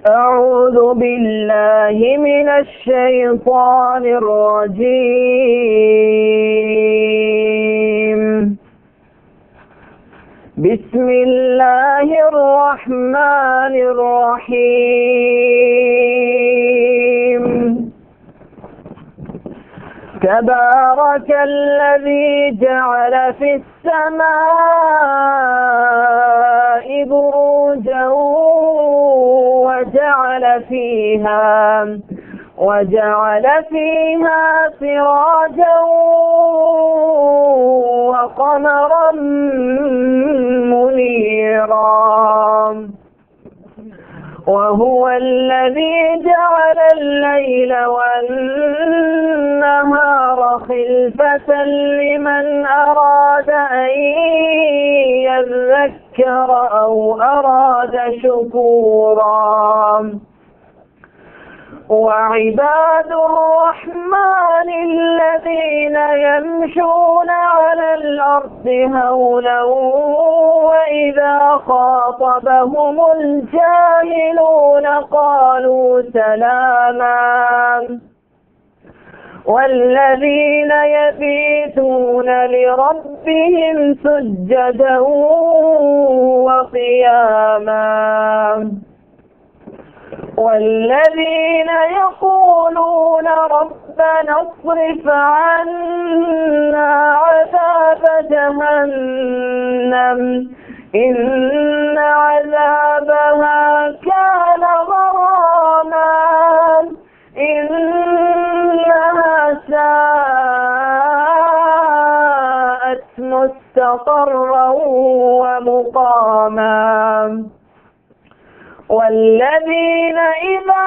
أعوذ بالله من الشيطان الرجيم. بسم الله الرحمن الرحيم. تبارك الذي جعل في السماء بروجا وجعل فيها سراجا وقمرا منيرا. وهو الذي جعل الليل والنهار خلفة لمن أراد أن يذكر أو أراد شكورا. وعباد الرحمن الذين يمشون على الأرض هونا وإذا خاطبهم الجاهلون قالوا سلاما. والذين يبيتون لربهم سجدا وقياما. والذين يقولون ربنا اصرف عنا عذاب جهنم إن عذابها كان غراما إنها ساءت مستقرا ومقاما. والذين إذا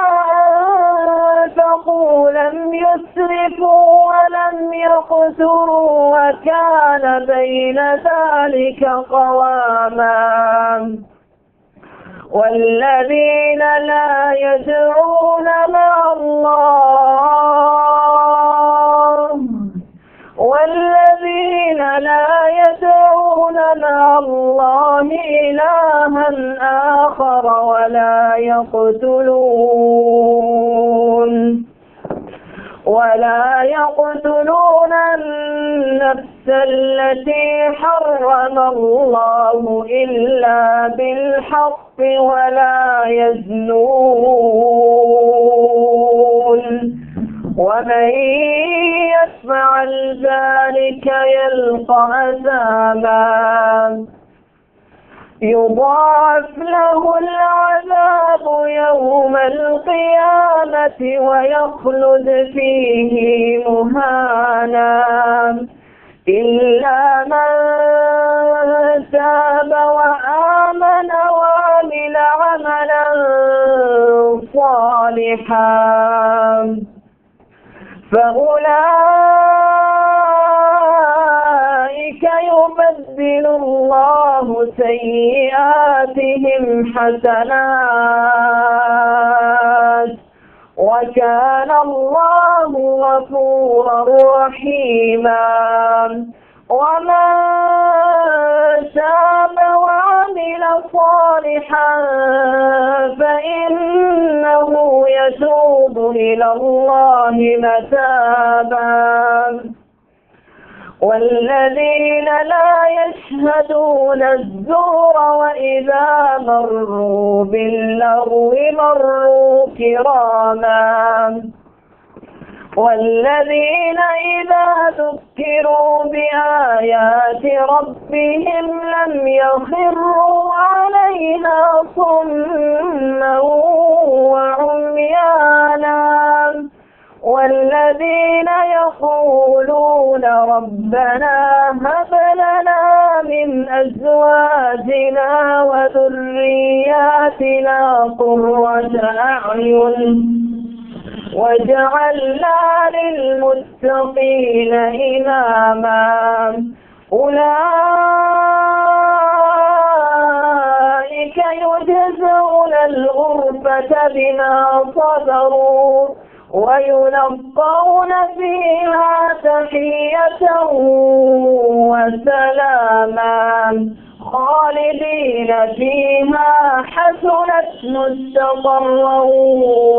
أنفقوا لم يسرفوا ولم يقتروا وكان بين ذلك قواما. والذين لا يدعون مع الله إلها آخر ولا يقتلون النفس التي حرم الله إلا بالحق ولا يزنون ومن يفعل ذلك يلقى أثاما يضاعف له العذاب يوم القيامة ويخلد فيه مهانا إلا من تاب وآمن وعمل عملا صالحا فأولئك يبدل الله سيئاتهم حسنات وكان الله غفورا رحيما. ومن تاب وعمل صالحا فإنه يتوب إلى الله متابا. والذين لا يشهدون الزور وإذا مروا باللغو مروا كراما. والذين إذا ذكروا بآيات ربهم لم يخروا عليها صما وعميانا. والذين يقولون ربنا هب لنا من أزواجنا وذرياتنا قرة أعين وجعلنا للمتقين إماما. أولئك يجزون الغرفة بما صبروا ويلقون فيها تحية وسلاما خالدين فيها حسنت مستقرا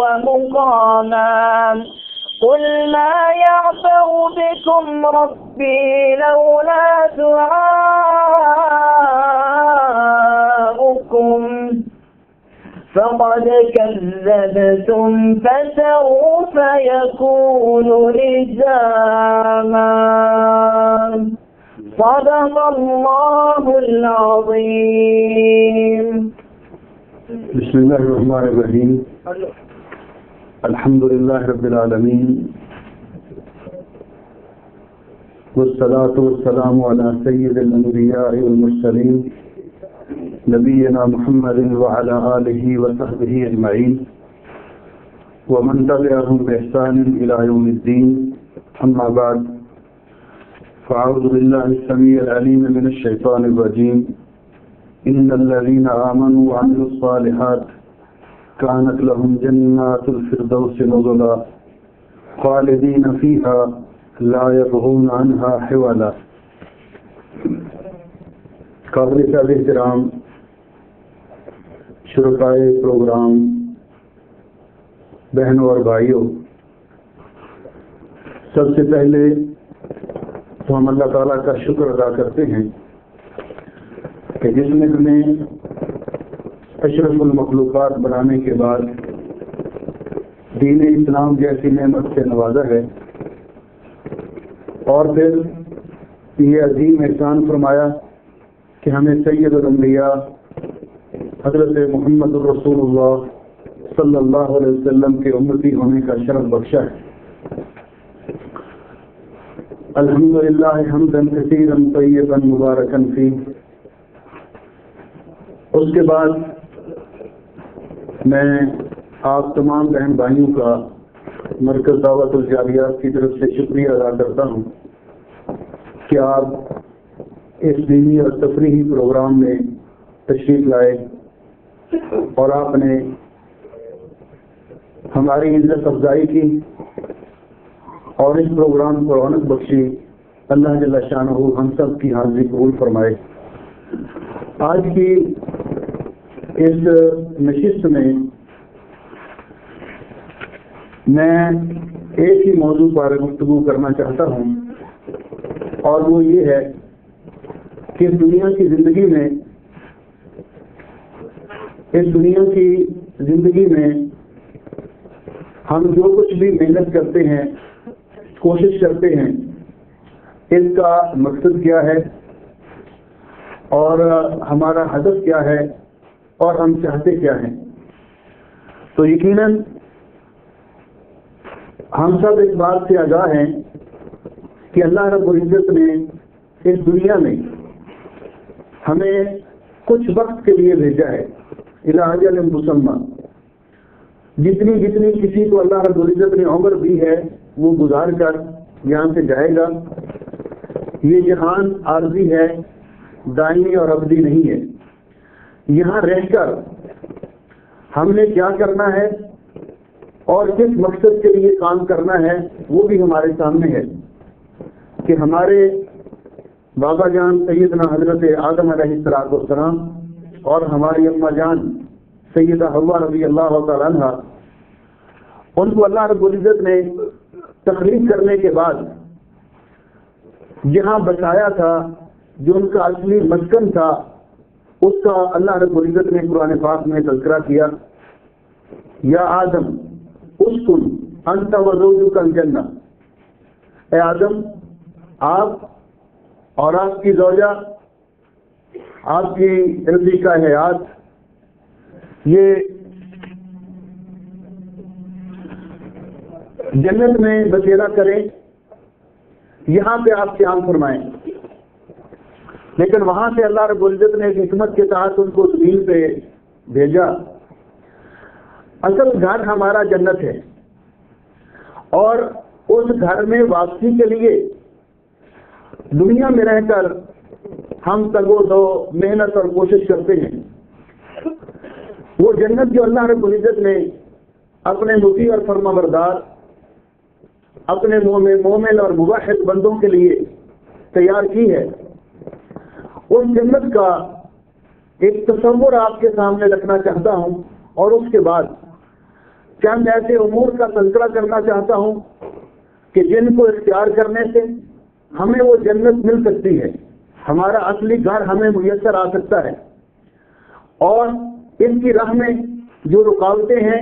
ومقاما قل ما يعبأ بكم ربي لولا دعاؤكم فقد كذبتم فسوف يكون لزاما صدق الله العظيم. بسم الله الرحمن الرحيم. الحمد لله رب العالمين والصلاة والسلام على سيد الأنبياء والمرسلين نبينا محمد وعلى آله وصحبه أجمعين ومن تبعهم بإحسان إلى يوم الدين. أما بعد، فأعوذ بالله السميع العليم من الشيطان الرجيم. إن الذين آمنوا وعملوا الصالحات كانت لهم جنات الفردوس نزلا خالدين فيها لا يبغون عنها حولا. قابل صاحب احترام شرکائے پروگرام، بہنوں اور بھائیوں، سب سے پہلے تو ہم اللہ تعالیٰ کا شکر ادا کرتے ہیں کہ جس نے ہمیں اشرف المخلوقات بنانے کے بعد دین اسلام جیسی نعمت سے نوازا ہے، اور پھر یہ عظیم احسان فرمایا کہ ہمیں سید الانبیاء حضرت محمد الرسول اللہ صلی اللہ علیہ وسلم کے امتی ہونے کا شرف بخشا ہے. الحمدللہ حمدا کثیرا طیبا مبارکا فیہ. اس کے بعد میں آپ تمام بہن بھائیوں کا مرکز دعوت الجاریات کی طرف سے شکریہ ادا کرتا ہوں کہ آپ اس دینی اور تفریحی پروگرام میں تشریف لائے اور آپ نے ہماری عزت افزائی کی اور اس پروگرام کو رونق بخشی. اللہ جل شانہ ہم سب کی حاضری قبول فرمائے. آج کی اس نشست میں میں ایک ہی موضوع پر گفتگو کرنا چاہتا ہوں، اور وہ یہ ہے کہ اس دنیا کی زندگی میں ہم جو کچھ بھی محنت کرتے ہیں، کوشش کرتے ہیں، اس کا مقصد کیا ہے اور ہمارا ہدف کیا ہے اور ہم چاہتے کیا ہیں. تو یقیناً ہم سب اس بات سے آگاہ ہیں کہ اللہ رب العزت نے اس دنیا میں ہمیں کچھ وقت کے لیے بھیجا ہے، الی اجل مسمى. جتنی کسی کو اللہ رب العزت نے عمر دی ہے وہ گزار کر یہاں سے جائے گا. یہ جہان عارضی ہے، دائمی اور ابدی نہیں ہے. یہاں رہ کر ہم نے کیا کرنا ہے اور کس مقصد کے لیے کام کرنا ہے وہ بھی ہمارے سامنے ہے کہ ہمارے بابا جان سیدنا حضرت آدم علیہ السلام اور ہماری اماں جان سیدہ حوا رضی اللہ تعالیٰ عنہ، ان کو اللہ رب العزت نے تخلیق کرنے کے بعد جہاں بسایا تھا، جو ان کا اصلی مسکن تھا، اس کا اللہ رب العزت نے قرآن پاک میں تذکرہ کیا. یا آدم اسکن انت وزوجک الجنہ، اے آدم آپ اور آپ کی زوجہ، آپ کی رفیقہ حیات، یہ جنت میں بسیرا کریں، یہاں پہ آپ قیام فرمائیں. لیکن وہاں سے اللہ رب العزت نے ایک حکمت کے تحت ان کو زمین پہ بھیجا. اصل گھر ہمارا جنت ہے، اور اس گھر میں واپسی کے لیے دنیا میں رہ کر ہم تگ و دو محنت اور کوشش کرتے ہیں. وہ جنت جو اللہ رب العزت نے اپنے مطیع اور فرما بردار، اپنے مومن اور موحد بندوں کے لیے تیار کی ہے، اس جنت کا ایک تصور آپ کے سامنے رکھنا چاہتا ہوں اور اس کے بعد چند ایسے امور کا تذکرہ کرنا چاہتا ہوں کہ جن کو اختیار کرنے سے ہمیں وہ جنت مل سکتی ہے، ہمارا اصلی گھر ہمیں میسر آ سکتا ہے، اور ان کی راہ میں جو رکاوٹیں ہیں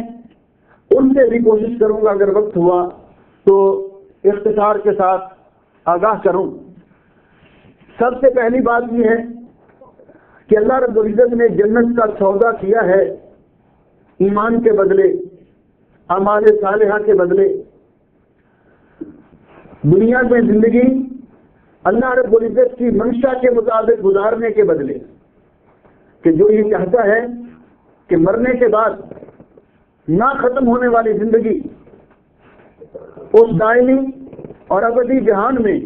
ان سے بھی کوشش کروں گا اگر وقت ہوا تو اختصار کے ساتھ آگاہ کروں۔ سب سے پہلی بات یہ ہے کہ اللہ رب العزت نے جنت کا سودا کیا ہے ایمان کے بدلے، اعمال صالحہ کے بدلے۔ دنیا میں زندگی اللہ رب العزت کی منشا کے مطابق گزارنے کے بدلے، کہ جو یہ چاہتا ہے کہ مرنے کے بعد نہ ختم ہونے والی زندگی اس دائمی اور ابدی جہان میں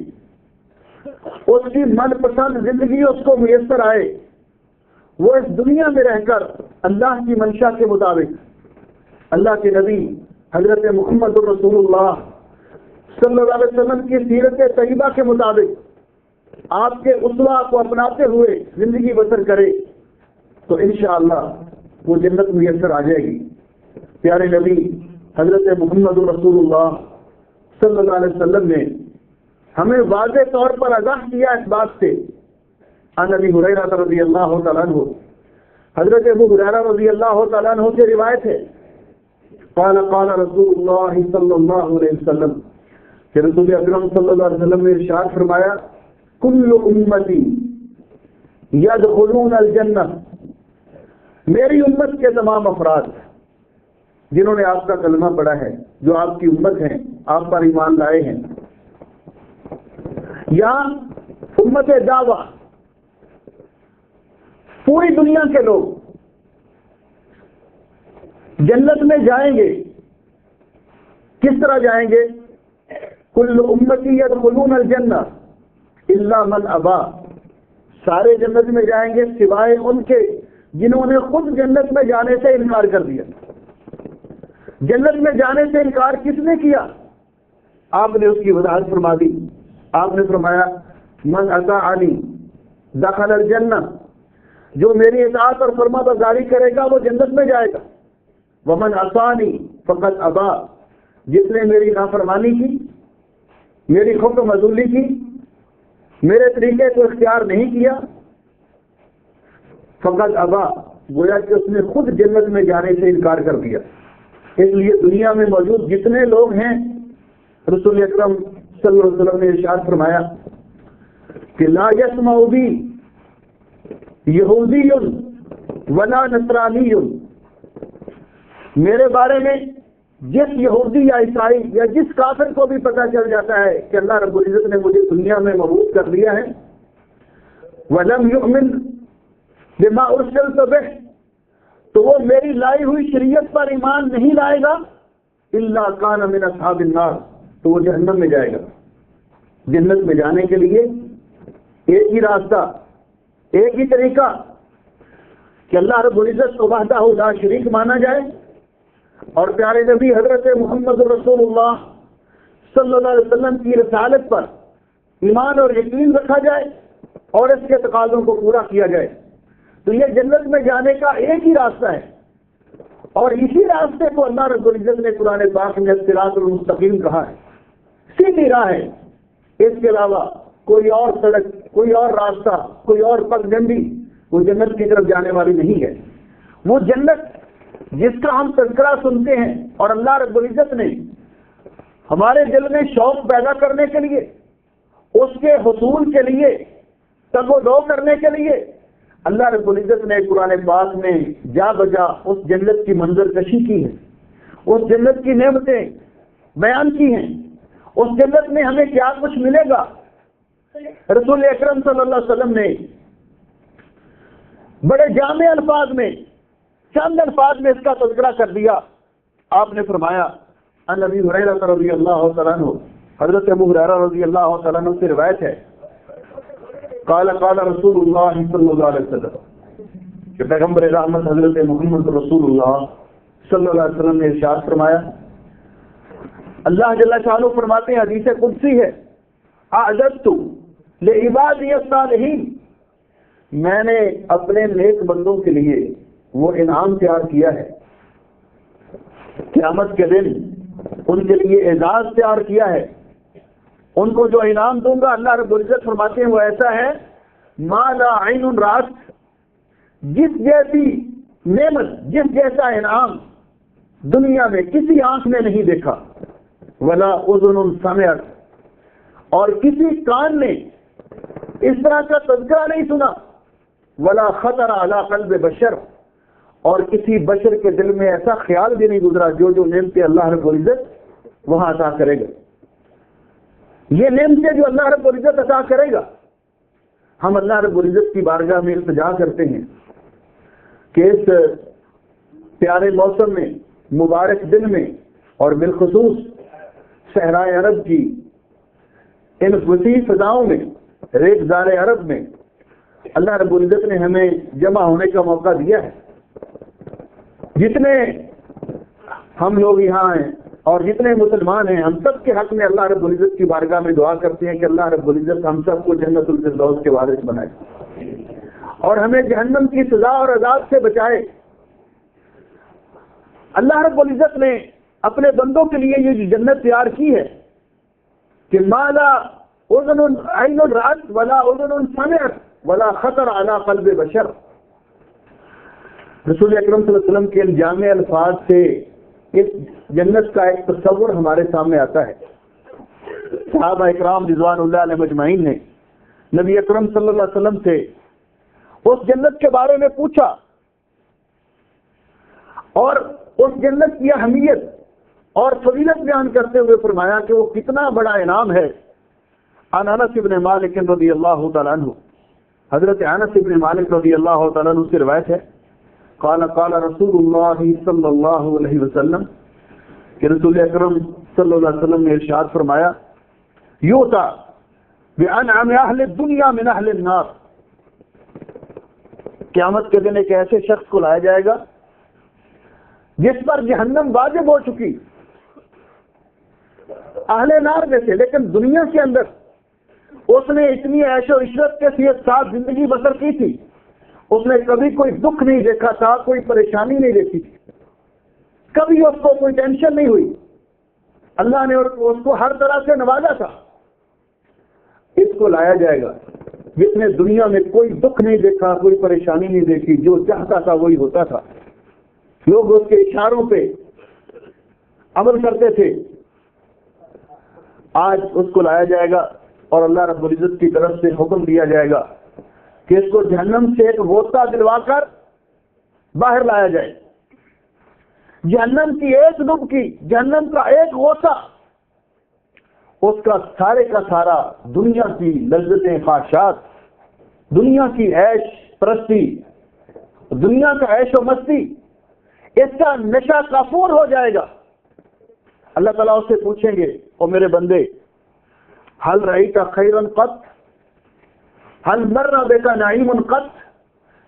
اس کی من پسند زندگی اس کو میسر آئے، وہ اس دنیا میں رہ کر اللہ کی منشا کے مطابق اللہ کے نبی حضرت محمد رسول اللہ صلی اللہ علیہ وسلم کی سیرت طیبہ کے مطابق آپ کے اسوہ کو اپناتے ہوئے زندگی بسر کرے تو انشاءاللہ وہ جنت میسر آ جائے گی۔ پیارے نبی حضرت محمد رسول اللہ صلی اللہ علیہ وسلم نے ہمیں واضح طور پر آگاہ کیا اس بات سے۔ عن ابی ہریرہ رضی اللہ تعالیٰ عنہ، حضرت ابو ہریرہ رضی اللہ تعالیٰ عنہ سے روایت ہے، قال قال رسول اللہ صلی اللہ علیہ وسلم، کہ رسول اکرم صلی اللہ علیہ وسلم نے ارشاد فرمایا، کل امتی یدخلون الجنہ، میری امت کے تمام افراد جنہوں نے آپ کا کلمہ پڑھا ہے، جو آپ کی امت ہیں، آپ پر ایمان لائے ہیں، یا امت دعویٰ، پوری دنیا کے لوگ جنت میں جائیں گے۔ کس طرح جائیں گے؟ کل امتی یدخلون الجنہ الا من ابا، سارے جنت میں جائیں گے سوائے ان کے جنہوں نے خود جنت میں جانے سے انکار کر دیا۔ جنت میں جانے سے انکار کس نے کیا؟ آپ نے اس کی وضاحت فرما دی۔ آپ نے فرمایا، من اطاعنی دخل الجنہ، جو میری اطاعت اور فرما برداری کرے گا وہ جنت میں جائے گا۔ ومن عصانی فقط ابا، جس نے میری نافرمانی کی، میری حکم عزولی کی، میرے طریقے کو اختیار نہیں کیا، فقط ابا، گویا کہ اس نے خود جنت میں جانے سے انکار کر دیا۔ اس لیے دنیا میں موجود جتنے لوگ ہیں، رسول اکرم صلی اللہ علیہ وسلم نے ارشاد فرمایا کہ لا یسمع بی یہودی ولا نصرانی، میرے بارے میں جس یہودی یا عیسائی یا جس کافر کو بھی پتہ چل جاتا ہے کہ اللہ رب العزت نے مجھے دنیا میں مبعوث کر دیا ہے، وَلَمْ يُؤْمِنْ بِمَا أُرْسِلْتُ بِهِ، تو وہ میری لائی ہوئی شریعت پر ایمان نہیں لائے گا، إِلَّا كَانَ مِنْ أَصْحَابِ النَّارِ، تو وہ جہنم میں جائے گا۔ جنت میں جانے کے لیے ایک ہی راستہ، ایک ہی طریقہ کہ اللہ رب العزت کو وحدہ لا شریک مانا جائے، اور پیارے نبی حضرت محمد رسول اللہ صلی اللہ علیہ وسلم کی رسالت پر ایمان اور یقین رکھا جائے اور اس کے تقاضوں کو پورا کیا جائے، تو یہ جنت میں جانے کا ایک ہی راستہ ہے۔ اور اسی راستے کو اللہ رب العزت نے قرآن پاک میں صراط المستقیم کہا ہے، سیدھی راہ ہے، اس کے علاوہ کوئی اور سڑک، کوئی اور راستہ، کوئی اور پگڈنڈی وہ جنت کی طرف جانے والی نہیں ہے۔ وہ جنت جس کا ہم تذکرہ سنتے ہیں اور اللہ رب العزت نے ہمارے دل میں شوق پیدا کرنے کے لیے، اس کے حصول کے لیے، تگ و دو کرنے کے لیے، اللہ رب العزت نے قرآن پاک میں جا بجا اس جنت کی منظر کشی کی ہے، اس جنت کی نعمتیں بیان کی ہیں، اس جنت میں ہمیں کیا کچھ ملے گا۔ رسول اکرم صلی اللہ علیہ وسلم نے بڑے جامع الفاظ میں، چند الفاظ میں اس کا تذکرہ کر دیا۔ آپ نے فرمایا، عن ابی ہریرہ رضی اللہ تعالیٰ عنہ، حضرت ابو ہریرہ رضی اللہ تعالیٰ عنہ سے روایت ہے، قال قال رسول اللہ صلی اللہ علیہ وسلم، کہ پیغمبر رحمت حضرت محمد رسول اللہ صلی اللہ علیہ وسلم نے ارشاد فرمایا، اللہ جل شانہ فرماتے ہیں، حدیث قدسی ہے، اعددت لعبادی الصالحین، میں نے اپنے نیک بندوں کے لیے وہ انعام تیار کیا ہے، قیامت کے دن ان کے لیے اعزاز تیار کیا ہے، ان کو جو انعام دوں گا اللہ رب العزت فرماتے ہیں وہ ایسا ہے ما لا عین رأت، جس جیسی نعمت، جس جیسا انعام دنیا میں کسی آنکھ نے نہیں دیکھا، ولا اذن سمعت، اور کسی کان نے اس طرح کا تذکرہ نہیں سنا، ولا خطر علی قلب بشر، اور کسی بشر کے دل میں ایسا خیال بھی نہیں گزرا جو نعمتیں اللہ رب العزت وہاں عطا کرے گا۔ یہ نعمتیں جو اللہ رب العزت عطا کرے گا، ہم اللہ رب العزت کی بارگاہ میں التجا کرتے ہیں کہ اس پیارے موسم میں، مبارک دن میں، اور بالخصوص صحرائے عرب کی ان وسیع فضاؤں میں، ریگزار عرب میں اللہ رب العزت نے ہمیں جمع ہونے کا موقع دیا ہے۔ جتنے ہم لوگ یہاں ہیں اور جتنے مسلمان ہیں، ہم سب کے حق میں اللہ رب العزت کی بارگاہ میں دعا کرتے ہیں کہ اللہ رب العزت ہم سب کو جنت الفردوس کے وارث بنائے اور ہمیں جہنم کی سزا اور عذاب سے بچائے۔ اللہ رب العزت نے اپنے بندوں کے لیے یہ جو جنت تیار کی ہے کہ ما لا اذن عین رأت ولا اذن سمعت ولا خطر علی قلب بشر، رسول اکرم صلی اللہ علیہ وسلم کے جامع الفاظ سے اس جنت کا ایک تصور ہمارے سامنے آتا ہے۔ صحابہ اکرام رضوان اللہ علیہ مجمعین نے نبی اکرم صلی اللہ علیہ وسلم سے اس جنت کے بارے میں پوچھا اور اس جنت کی اہمیت اور فضیلت بیان کرتے ہوئے فرمایا کہ وہ کتنا بڑا انعام ہے۔ عن انس بن مالک رضی اللہ تعالیٰ عنہ، حضرت انس بن مالک رضی اللہ تعالیٰ عنہ سے روایت ہے، قال قال رسول اللہ صلی اللہ علیہ وسلم، کہ رسول اکرم صلی اللہ علیہ وسلم نے ارشاد فرمایا، یوتا بانعم اہل الدنیا من اہل النار، قیامت کے دن ایک ایسے شخص کو لایا جائے گا جس پر جہنم واجب ہو چکی، اہل نار میں سے، لیکن دنیا کے اندر اس نے اتنی عیش و عشرت کے ساتھ زندگی بسر کی تھی، اس نے کبھی کوئی دکھ نہیں دیکھا تھا، کوئی پریشانی نہیں دیکھی تھی، کبھی اس کو کوئی ٹینشن نہیں ہوئی، اللہ نے اس کو ہر طرح سے نوازا تھا۔ اس کو لایا جائے گا جس نے دنیا میں کوئی دکھ نہیں دیکھا، کوئی پریشانی نہیں دیکھی، جو چاہتا تھا وہی ہوتا تھا، لوگ اس کے اشاروں پہ عمل کرتے تھے۔ آج اس کو لایا جائے گا اور اللہ رب العزت کی طرف سے حکم دیا جائے گا کہ اس کو جہنم سے ایک غوطہ دلوا کر باہر لایا جائے۔ جہنم کی ایک ڈبکی، جہنم کا ایک غوطہ، اس کا سارے کا سارا دنیا کی لذتیں، خواہشات، دنیا کی عیش پرستی، دنیا کا عیش و مستی، اس کا نشہ کافور ہو جائے گا۔ اللہ تعالیٰ اس سے پوچھیں گے، او میرے بندے، حل رأیت خیرا قط، حل مر بک نعیم قط،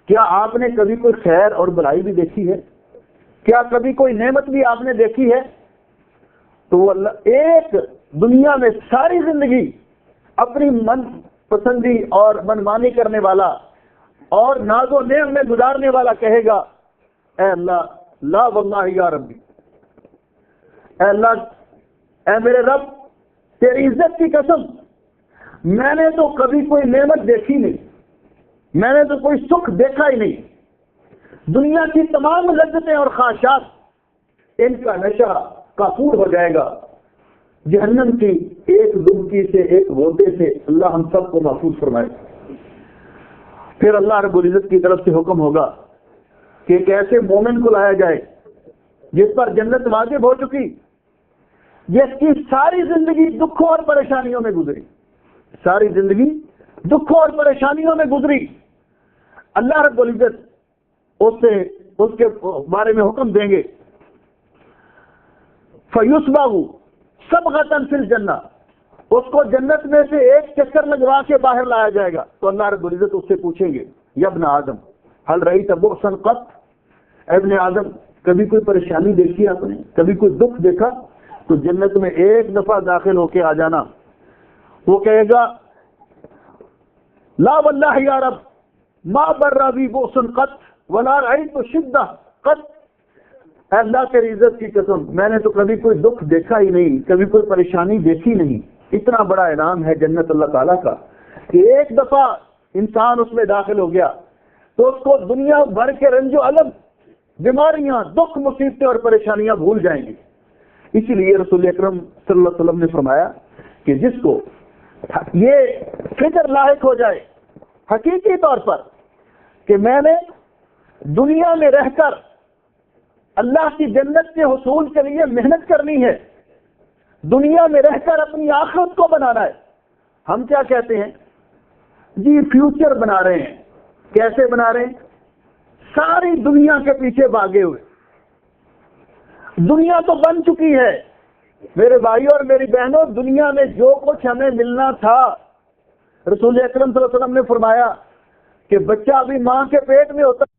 کیا آپ نے کبھی کوئی خیر اور بلائی بھی دیکھی ہے؟ کیا کبھی کوئی نعمت بھی آپ نے دیکھی ہے؟ تو وہ اللہ ایک دنیا میں ساری زندگی اپنی من پسندی اور منمانی کرنے والا اور ناز و نعم میں گزارنے والا کہے گا، اے اللہ، لا واللہ یا ربی، اے اللہ، اے میرے رب، تیری عزت کی قسم، میں نے تو کبھی کوئی نعمت دیکھی نہیں، میں نے تو کوئی سکھ دیکھا ہی نہیں، دنیا کی تمام لذتیں اور خواہشات، ان کا نشہ کافور ہو جائے گا۔ جہنم کی ایک ڈبکی سے، ایک غوطے سے اللہ ہم سب کو محفوظ فرمائے۔ پھر اللہ رب العزت کی طرف سے حکم ہوگا کہ ایک ایسے مومن کو لایا جائے جس پر جنت واجب ہو چکی، جس کی ساری زندگی دکھوں اور پریشانیوں میں گزری، ساری زندگی دکھوں اور پریشانیوں میں گزری۔ اللہ رب العزت اس کے بارے میں حکم دیں گے، فَيُسْبَغُ سَبْغَةً فِي الْجَنَّةِ، اس کو جنت میں سے ایک چکر لگوا کے باہر لایا جائے گا تو اللہ رب العزت اس سے پوچھیں گے، یا ابن آدم حل رأیت بؤسا قط، اے ابن آدم، کبھی کوئی پریشانی دیکھی آپ نے، کبھی کوئی دکھ دیکھا؟ تو جنت میں ایک دفعہ داخل ہو کے آ جانا، وہ کہے گا لا واللہ یا رب، ما برا بی بؤس قط ولا رأیت شدہ قط، اے اللہ تیری عزت کی قسم میں نے تو کبھی کوئی دکھ دیکھا ہی نہیں، کبھی کوئی پریشانی دیکھی نہیں۔ اتنا بڑا اعلان ہے جنت اللہ تعالیٰ کا کہ ایک دفعہ انسان اس میں داخل ہو گیا تو اس کو دنیا بھر کے رنج و الم، بیماریاں، دکھ، مصیبتیں اور پریشانیاں بھول جائیں گی۔ اسی لیے رسول اکرم صلی اللہ علیہ وسلم نے فرمایا کہ جس کو یہ فکر لاحق ہو جائے حقیقی طور پر کہ میں نے دنیا میں رہ کر اللہ کی جنت کے حصول کے لیے محنت کرنی ہے، دنیا میں رہ کر اپنی آخرت کو بنانا ہے۔ ہم کیا کہتے ہیں جی فیوچر بنا رہے ہیں، کیسے بنا رہے ہیں؟ ساری دنیا کے پیچھے بھاگے ہوئے۔ دنیا تو بن چکی ہے میرے بھائیوں اور میری بہنوں، دنیا میں جو کچھ ہمیں ملنا تھا رسول اکرم صلی اللہ علیہ وسلم نے فرمایا کہ بچہ ابھی ماں کے پیٹ میں ہوتا ہے،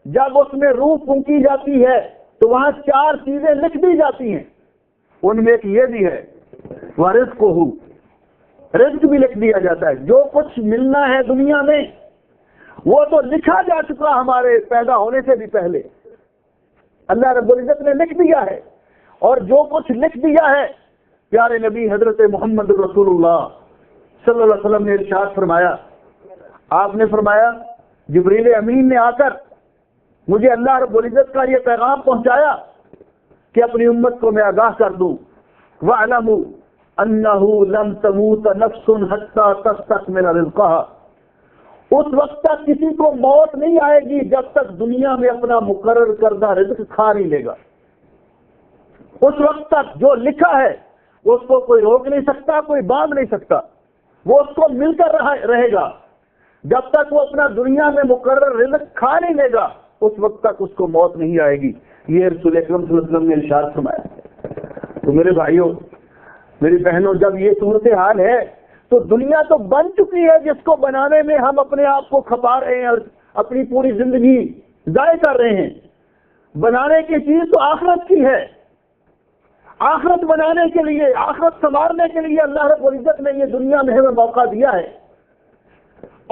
جب اس میں روح پھونکی جاتی ہے تو وہاں 4 چیزیں لکھ دی جاتی ہیں، ان میں ایک یہ بھی ہے وَرِزْقُهُ، رزق بھی لکھ دیا جاتا ہے۔ جو کچھ ملنا ہے دنیا میں وہ تو لکھا جا چکا ہمارے پیدا ہونے سے بھی پہلے، اللہ رب العزت نے لکھ دیا ہے۔ اور جو کچھ لکھ دیا ہے پیارے نبی حضرت محمد رسول اللہ صلی اللہ علیہ وسلم نے ارشاد فرمایا، آپ نے فرمایا جبریل امین نے آ کر مجھے اللہ رب العزت کا یہ پیغام پہنچایا کہ اپنی امت کو میں آگاہ کر دوں، وَاعْلَمُوا أَنَّهُ لَمْ تَمُوتَ نَفْسٌ حَتَّى تَسْتَكْمِلَ رِزْقَهَا، اس وقت تک کسی کو موت نہیں آئے گی جب تک دنیا میں اپنا مقرر کردہ رزق کھا نہیں لے گا۔ اس وقت تک جو لکھا ہے اس کو کوئی روک نہیں سکتا، کوئی باندھ نہیں سکتا، وہ اس کو مل کر رہے گا۔ جب تک وہ اپنا دنیا میں مقرر رزق کھا نہیں لے گا اس وقت تک اس کو موت نہیں آئے گی۔ یہ رسول اکرم صلی اللہ علیہ وسلم نے ارشاد فرمایا۔ تو میرے بھائیوں میری بہنوں، جب یہ صورتحال ہے تو دنیا تو بن چکی ہے جس کو بنانے میں ہم اپنے آپ کو کھپا رہے ہیں اور اپنی پوری زندگی ضائع کر رہے ہیں۔ بنانے کی چیز تو آخرت کی ہے، آخرت بنانے کے لیے، آخرت سنوارنے کے لیے اللہ رب العزت نے یہ دنیا میں ہمیں موقع دیا ہے۔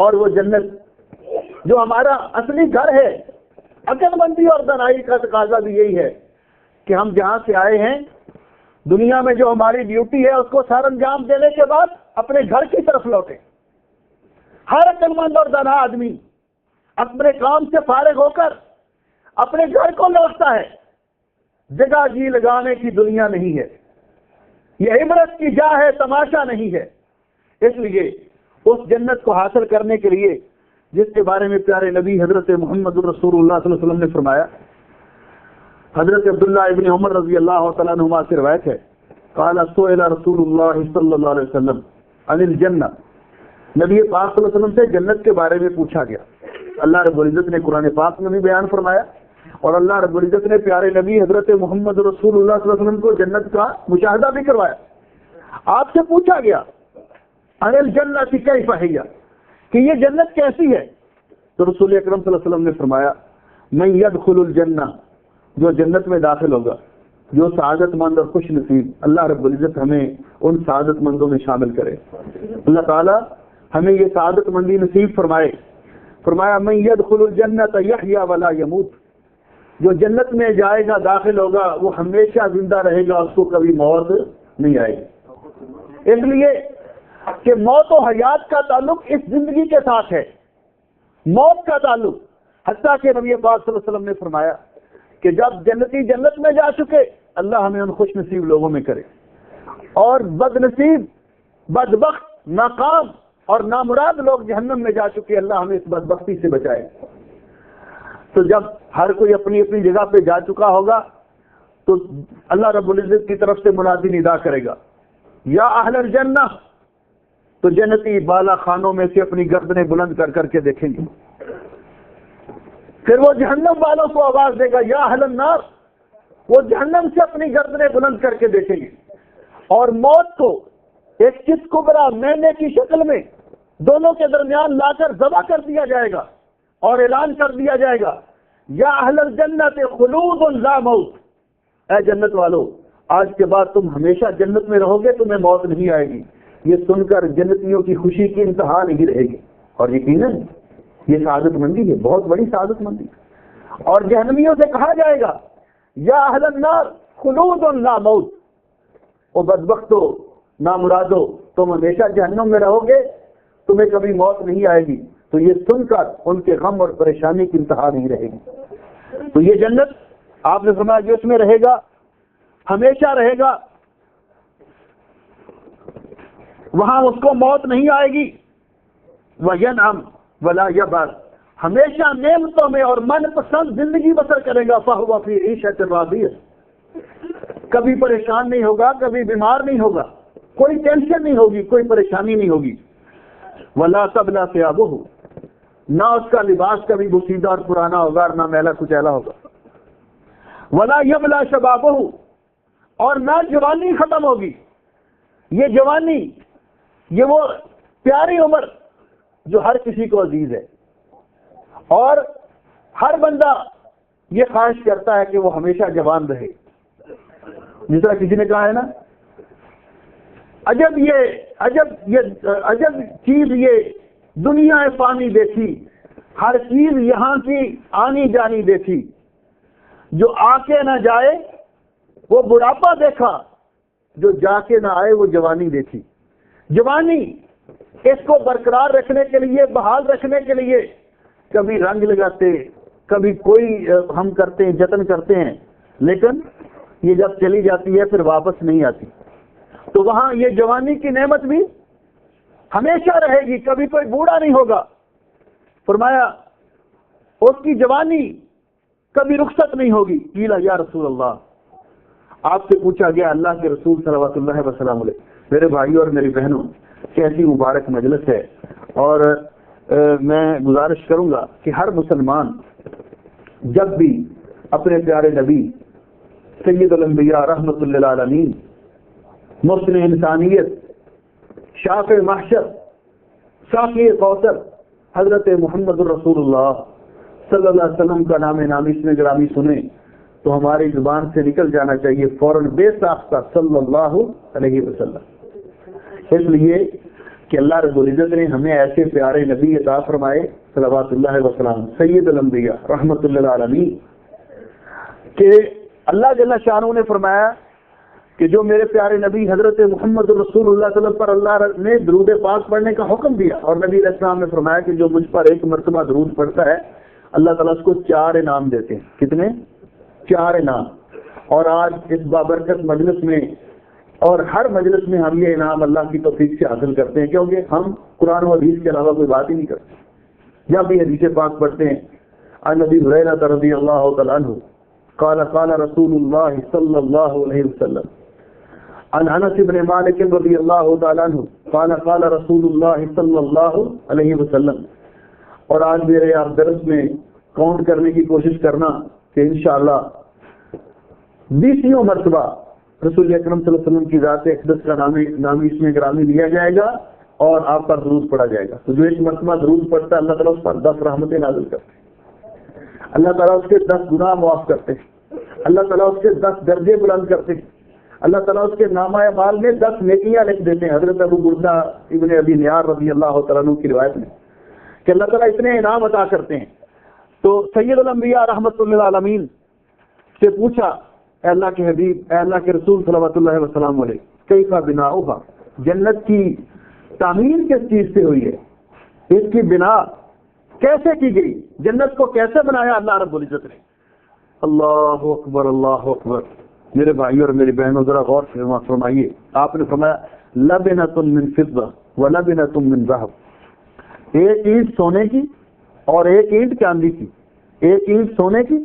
اور وہ جنت جو ہمارا اصلی گھر ہے، عقل مندی اور دانائی کا تقاضا بھی یہی ہے کہ ہم جہاں سے آئے ہیں دنیا میں جو ہماری ڈیوٹی ہے اس کو سر انجام دینے کے بعد اپنے گھر کی طرف لوٹیں۔ ہر عقل مند اور دانا آدمی اپنے کام سے فارغ ہو کر اپنے گھر کو لوٹتا ہے، جگہ جی لگانے کی دنیا نہیں ہے، یہ عبرت کی جا ہے، تماشا نہیں ہے۔ اس لیے اس جنت کو حاصل کرنے کے لیے جس کے بارے میں پیارے نبی حضرت محمد رسول اللہ صلی اللہ علیہ وسلم نے فرمایا، حضرت عبداللہ ابن عمر رضی اللہ تعالیٰ عنہما سے روایت ہے، قال سئل رسول اللہ صلی اللہ علیہ وسلم عن الجنہ، نبی پاک صلی اللہ علیہ وسلم سے جنت کے بارے میں پوچھا گیا۔ اللہ رب العزت نے قرآن پاک میں بھی بیان فرمایا اور اللہ رب العزت نے پیارے نبی حضرت محمد رسول اللہ صلی اللہ علیہ وسلم کو جنت کا مشاہدہ بھی کروایا۔ آپ سے پوچھا گیا عن الجنہ کیف ہی، کہ یہ جنت کیسی ہے؟ تو رسول اکرم صلی اللہ علیہ وسلم نے فرمایا، من يدخل الجنہ، جو جنت میں داخل ہوگا، جو سعادت مند اور خوش نصیب، اللہ رب العزت ہمیں ان سعادت مندوں میں شامل کرے۔ اللہ تعالیٰ ہمیں یہ سعادت مندی نصیب فرمائے۔ فرمایا من يدخل الجنة يحيى ولا يموت، جو جنت میں جائے گا، داخل ہوگا، وہ ہمیشہ زندہ رہے گا، اس کو کبھی موت نہیں آئے گی۔ اس لیے کہ موت و حیات کا تعلق اس زندگی کے ساتھ ہے، موت کا تعلق، حتیٰ کہ نبی پاک صلی اللہ علیہ وسلم نے فرمایا کہ جب جنتی جنت میں جا چکے اللہ ہمیں ان خوش نصیب لوگوں میں کرے، اور بد نصیب، بدبخت، ناکام اور نامراد لوگ جہنم میں جا چکے، اللہ ہمیں اس بدبختی سے بچائے۔ تو جب ہر کوئی اپنی اپنی جگہ پہ جا چکا ہوگا تو اللہ رب العزت کی طرف سے منادی ندا کرے گا، یا اہل الجنہ، تو جنتی بالا خانوں میں سے اپنی گردنیں بلند کر کر کے دیکھیں گے۔ پھر وہ جہنم والوں کو آواز دے گا، یا اہل النار، وہ جہنم سے اپنی گردنیں بلند کر کے دیکھیں گے، اور موت کو ایک چت کبرا مینے کی شکل میں دونوں کے درمیان لا کر ذبح کر دیا جائے گا اور اعلان کر دیا جائے گا، یا اہل الجنت خلود لا موت، اے جنت والو آج کے بعد تم ہمیشہ جنت میں رہو گے، تمہیں موت نہیں آئے گی۔ یہ سن کر جنتیوں کی خوشی کی انتہا نہیں رہے گی، اور یقیناً یہ سعادت مندی ہے، بہت بڑی سعادت مندی. اور جہنمیوں سے کہا جائے گا یا اہل النار خلود لا موت، او بدبختو نامرادو، تم ہمیشہ جہنم میں رہو گے، تمہیں کبھی موت نہیں آئے گی. تو یہ سن کر ان کے غم اور پریشانی کی انتہا نہیں رہے گی. تو یہ جنت آپ نے فرمایا جو اس میں رہے گا ہمیشہ رہے گا، وہاں اس کو موت نہیں آئے گی. وَيَنْعَمْ وَلَا يَبْعَثْ، ہمیشہ نعمتوں میں اور من پسند زندگی بسر کرے گا. فَهُوَ فِي عِيشَةٍ رَاضِيَةٍ، کبھی پریشان نہیں ہوگا، کبھی بیمار نہیں ہوگا، کوئی ٹینشن نہیں ہوگی، کوئی پریشانی نہیں ہوگی. وَلَا تَبْلَى ثِيَابُهُ، نہ اس کا لباس کبھی بسیدہ اور پرانا ہوگا، نہ میلا کچیلا ہوگا. وَلَا يَبْلَى شَبَابُهُ، اور نہ جوانی ختم ہوگی. یہ جوانی، یہ وہ پیاری عمر جو ہر کسی کو عزیز ہے، اور ہر بندہ یہ خواہش کرتا ہے کہ وہ ہمیشہ جوان رہے. جس طرح کسی نے کہا ہے نا، عجب چیز یہ دنیا فانی دیکھی، ہر چیز یہاں کی آنی جانی دیکھی، جو آ کے نہ جائے وہ بڑھاپا دیکھا، جو جا کے نہ آئے وہ جوانی دیکھی. جوانی اس کو برقرار رکھنے کے لیے، بحال رکھنے کے لیے کبھی رنگ لگاتے، کبھی کوئی ہم کرتے ہیں، جتن کرتے ہیں، لیکن یہ جب چلی جاتی ہے پھر واپس نہیں آتی. تو وہاں یہ جوانی کی نعمت بھی ہمیشہ رہے گی، کبھی کوئی بوڑھا نہیں ہوگا. فرمایا اس کی جوانی کبھی رخصت نہیں ہوگی. قیل یا رسول اللہ، آپ سے پوچھا گیا اللہ کے رسول صلوات اللہ وسلم علیہ، میرے بھائیوں اور میری بہنوں، کیسی مبارک مجلس ہے. اور میں گزارش کروں گا کہ ہر مسلمان جب بھی اپنے پیارے نبی سید الانبیاء رحمت للعالمین، محسن انسانیت، شافع محشر، ساقی کوثر حضرت محمد الرسول اللہ صلی اللہ علیہ وسلم کا نام نامی اس میں گرامی سنیں تو ہماری زبان سے نکل جانا چاہیے فوراً بے ساختہ صلی اللہ علیہ وسلم. اس لیے کہ اللہ رب العزت نے ہمیں ایسے پیارے نبی عطا فرمائے صلوات اللہ وسلم سید الانبیاء رحمت للعالمین، کہ اللہ جل شانہ نے فرمایا کہ جو میرے پیارے نبی حضرت محمد رسول اللہ صلی اللہ علیہ وسلم پر اللہ نے درود پاک پڑھنے کا حکم دیا، اور نبی علیہ السلام نے فرمایا کہ جو مجھ پر ایک مرتبہ درود پڑھتا ہے اللہ تعالیٰ اس کو 4 انعام دیتے ہیں. کتنے؟ 4 انعام. اور آج اس بابرکت مجلس میں اور ہر مجلس میں ہم یہ انعام اللہ کی توفیق سے حاصل کرتے ہیں، کیونکہ ہم قرآن و حدیث کے علاوہ کوئی بات ہی نہیں کرتے. جب بھی حدیث پاک پڑھتے ہیں، عن ابی ہریرہ رضی اللہ تعالی عنہ قال قال رسول اللہ صلی اللہ علیہ وسلم، عن انس بن مالک رضی اللہ تعالی عنہ قال قال رسول اللہ صلی اللہ علیہ وسلم. اور آج میرے آپ درس میں کاؤنٹ کرنے کی کوشش کرنا کہ انشاءاللہ 20 مرتبہ رسول اکرم صلی اللہ علیہ وسلم کی ذات اقدس کا نامی اس میں گرامی لیا جائے گا اور آپ پر درود پڑھا جائے گا. تو جو ایک مرتبہ درود پڑھتا ہے اللہ تعالیٰ اس پر 10 رحمتیں نازل کرتے ہیں، اللہ تعالیٰ اس کے 10 گناہ معاف کرتے ہیں، اللہ تعالیٰ اس کے 10 درجے بلند کرتے ہیں، اللہ تعالیٰ اس کے نامہ اعمال میں 10 نیکیاں لکھ دیتے ہیں. حضرت ابو بردہ ابن ابی نیار رضی اللہ تعالیٰ عنہ کی روایت میں کہ اللہ تعالیٰ اتنے انعام عطا کرتے ہیں. تو سید الانبیاء رحمت للعالمین سے پوچھا، اے اللہ کے حبیب، اے اللہ کے رسول صلوات اللہ وسلم علیہ، کیف بناؤھا، جنت کی تعمیر کس چیز سے ہوئی ہے، اس کی بنا کیسے کی گئی، جنت کو کیسے بنایا اللہ رب العزت نے. اللہ اکبر، اللہ اکبر. میرے بھائی اور میری بہنوں ذرا غور سے فرمائیے. آپ نے فرمایا لبنۃ من فضہ ولبنۃ من ذہب، ایک اینٹ سونے کی اور ایک اینٹ چاندی کی. ایک اینٹ سونے کی،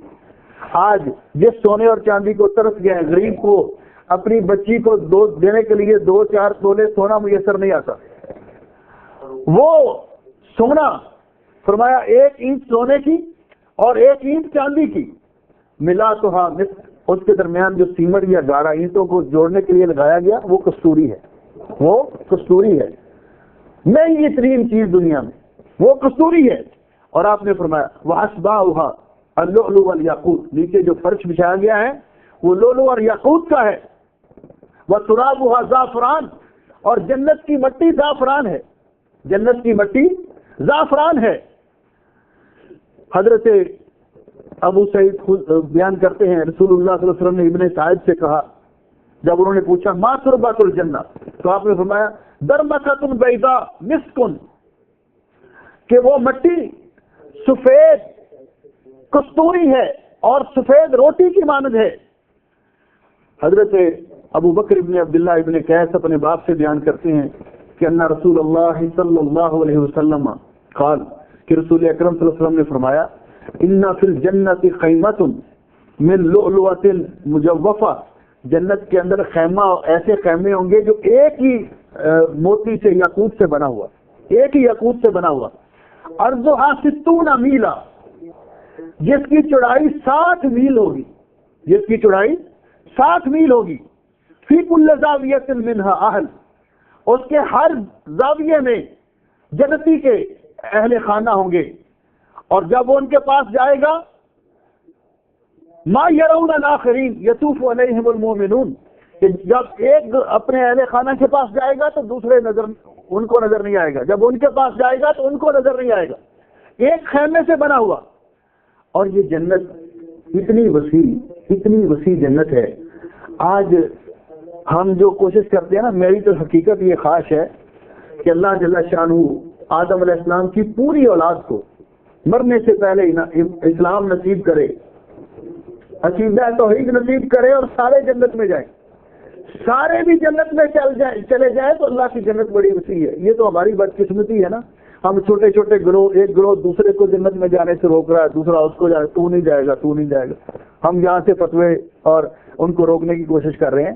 آج جس سونے اور چاندی کو ترس گیا ہے، غریب کو اپنی بچی کو دینے کے لیے 2-4 تولے سونا میسر نہیں آتا، وہ سونا فرمایا ایک اینٹ سونے کی اور ایک اینٹ چاندی کی، ملا تو ہاں اس کے درمیان جو سیمٹ یا گاڑا اینٹوں کو جوڑنے کے لیے لگایا گیا وہ کستوری ہے، وہ کستوری ہے، مہنگی ترین چیز دنیا میں وہ کستوری ہے. اور آپ نے فرمایا وَأَصْبَاحُهَا اللؤلؤ والیاقوت، نیچے جو فرش بچھایا گیا ہے وہ لؤلؤ اور یاقوت کا ہے. وَتُرَابُهَا زعفران، اور جنت کی مٹی زعفران ہے، جنت کی مٹی زعفران ہے. حضرت ابو سعید بیان کرتے ہیں رسول اللہ صلی اللہ علیہ وسلم نے ابن سعید سے کہا، جب انہوں نے پوچھا ما تربۃ الجنہ، تو آپ نے فرمایا درمکۃ بیضاء مسک، کہ وہ مٹی سفید کستوری ہے اور سفید روٹی کی مانند ہے۔ حضرت ابو بکر ابن عبداللہ ابن قیس اپنے باپ سے بیان کرتے ہیں کہ ان رسول اللہ صلی اللہ علیہ وسلم قال، کہ رسول اکرم صلی اللہ علیہ وسلم نے فرمایا ان فی الجنت خیمۃ من لؤلؤۃ مجوفہ، جنت کے اندر خیمہ، ایسے خیمے ہوں گے جو ایک ہی موتی سے یاقوت سے بنا ہوا، ایک ہی یاقوت سے بنا ہوا، عرضھا 60 میلا، جس کی چوڑائی 60 میل ہوگی، جس کی چوڑائی 60 میل ہوگی، فی کل زاویۃ منھا اہل، اس کے ہر زاویے میں جنتی کے اہل خانہ ہوں گے، اور جب وہ ان کے پاس جائے گا ما یرون الاخرین یطوف علیہم المؤمنون، کہ جب ایک اپنے اہل خانہ کے پاس جائے گا تو دوسرے ان کو نظر نہیں آئے گا، جب ان کے پاس جائے گا تو ان کو نظر نہیں آئے گا، ایک خیمے سے بنا ہوا۔ اور یہ جنت اتنی وسیع جنت ہے۔ آج ہم جو کوشش کرتے ہیں نا، میری تو حقیقت یہ خواہش ہے کہ اللہ جل شانہ آدم علیہ السلام کی پوری اولاد کو مرنے سے پہلے اسلام نصیب کرے، عقیدہ توحید نصیب کرے، اور سارے جنت میں جائیں، سارے بھی جنت میں چلے جائیں تو اللہ کی جنت بڑی وسیع ہے۔ یہ تو ہماری بدقسمتی ہے نا، ہم چھوٹے چھوٹے گروہ، ایک گروہ دوسرے کو جنت میں جانے سے روک رہا ہے، دوسرا اس کو تو نہیں جائے گا، تو نہیں جائے گا، ہم یہاں سے فتوے اور ان کو روکنے کی کوشش کر رہے ہیں۔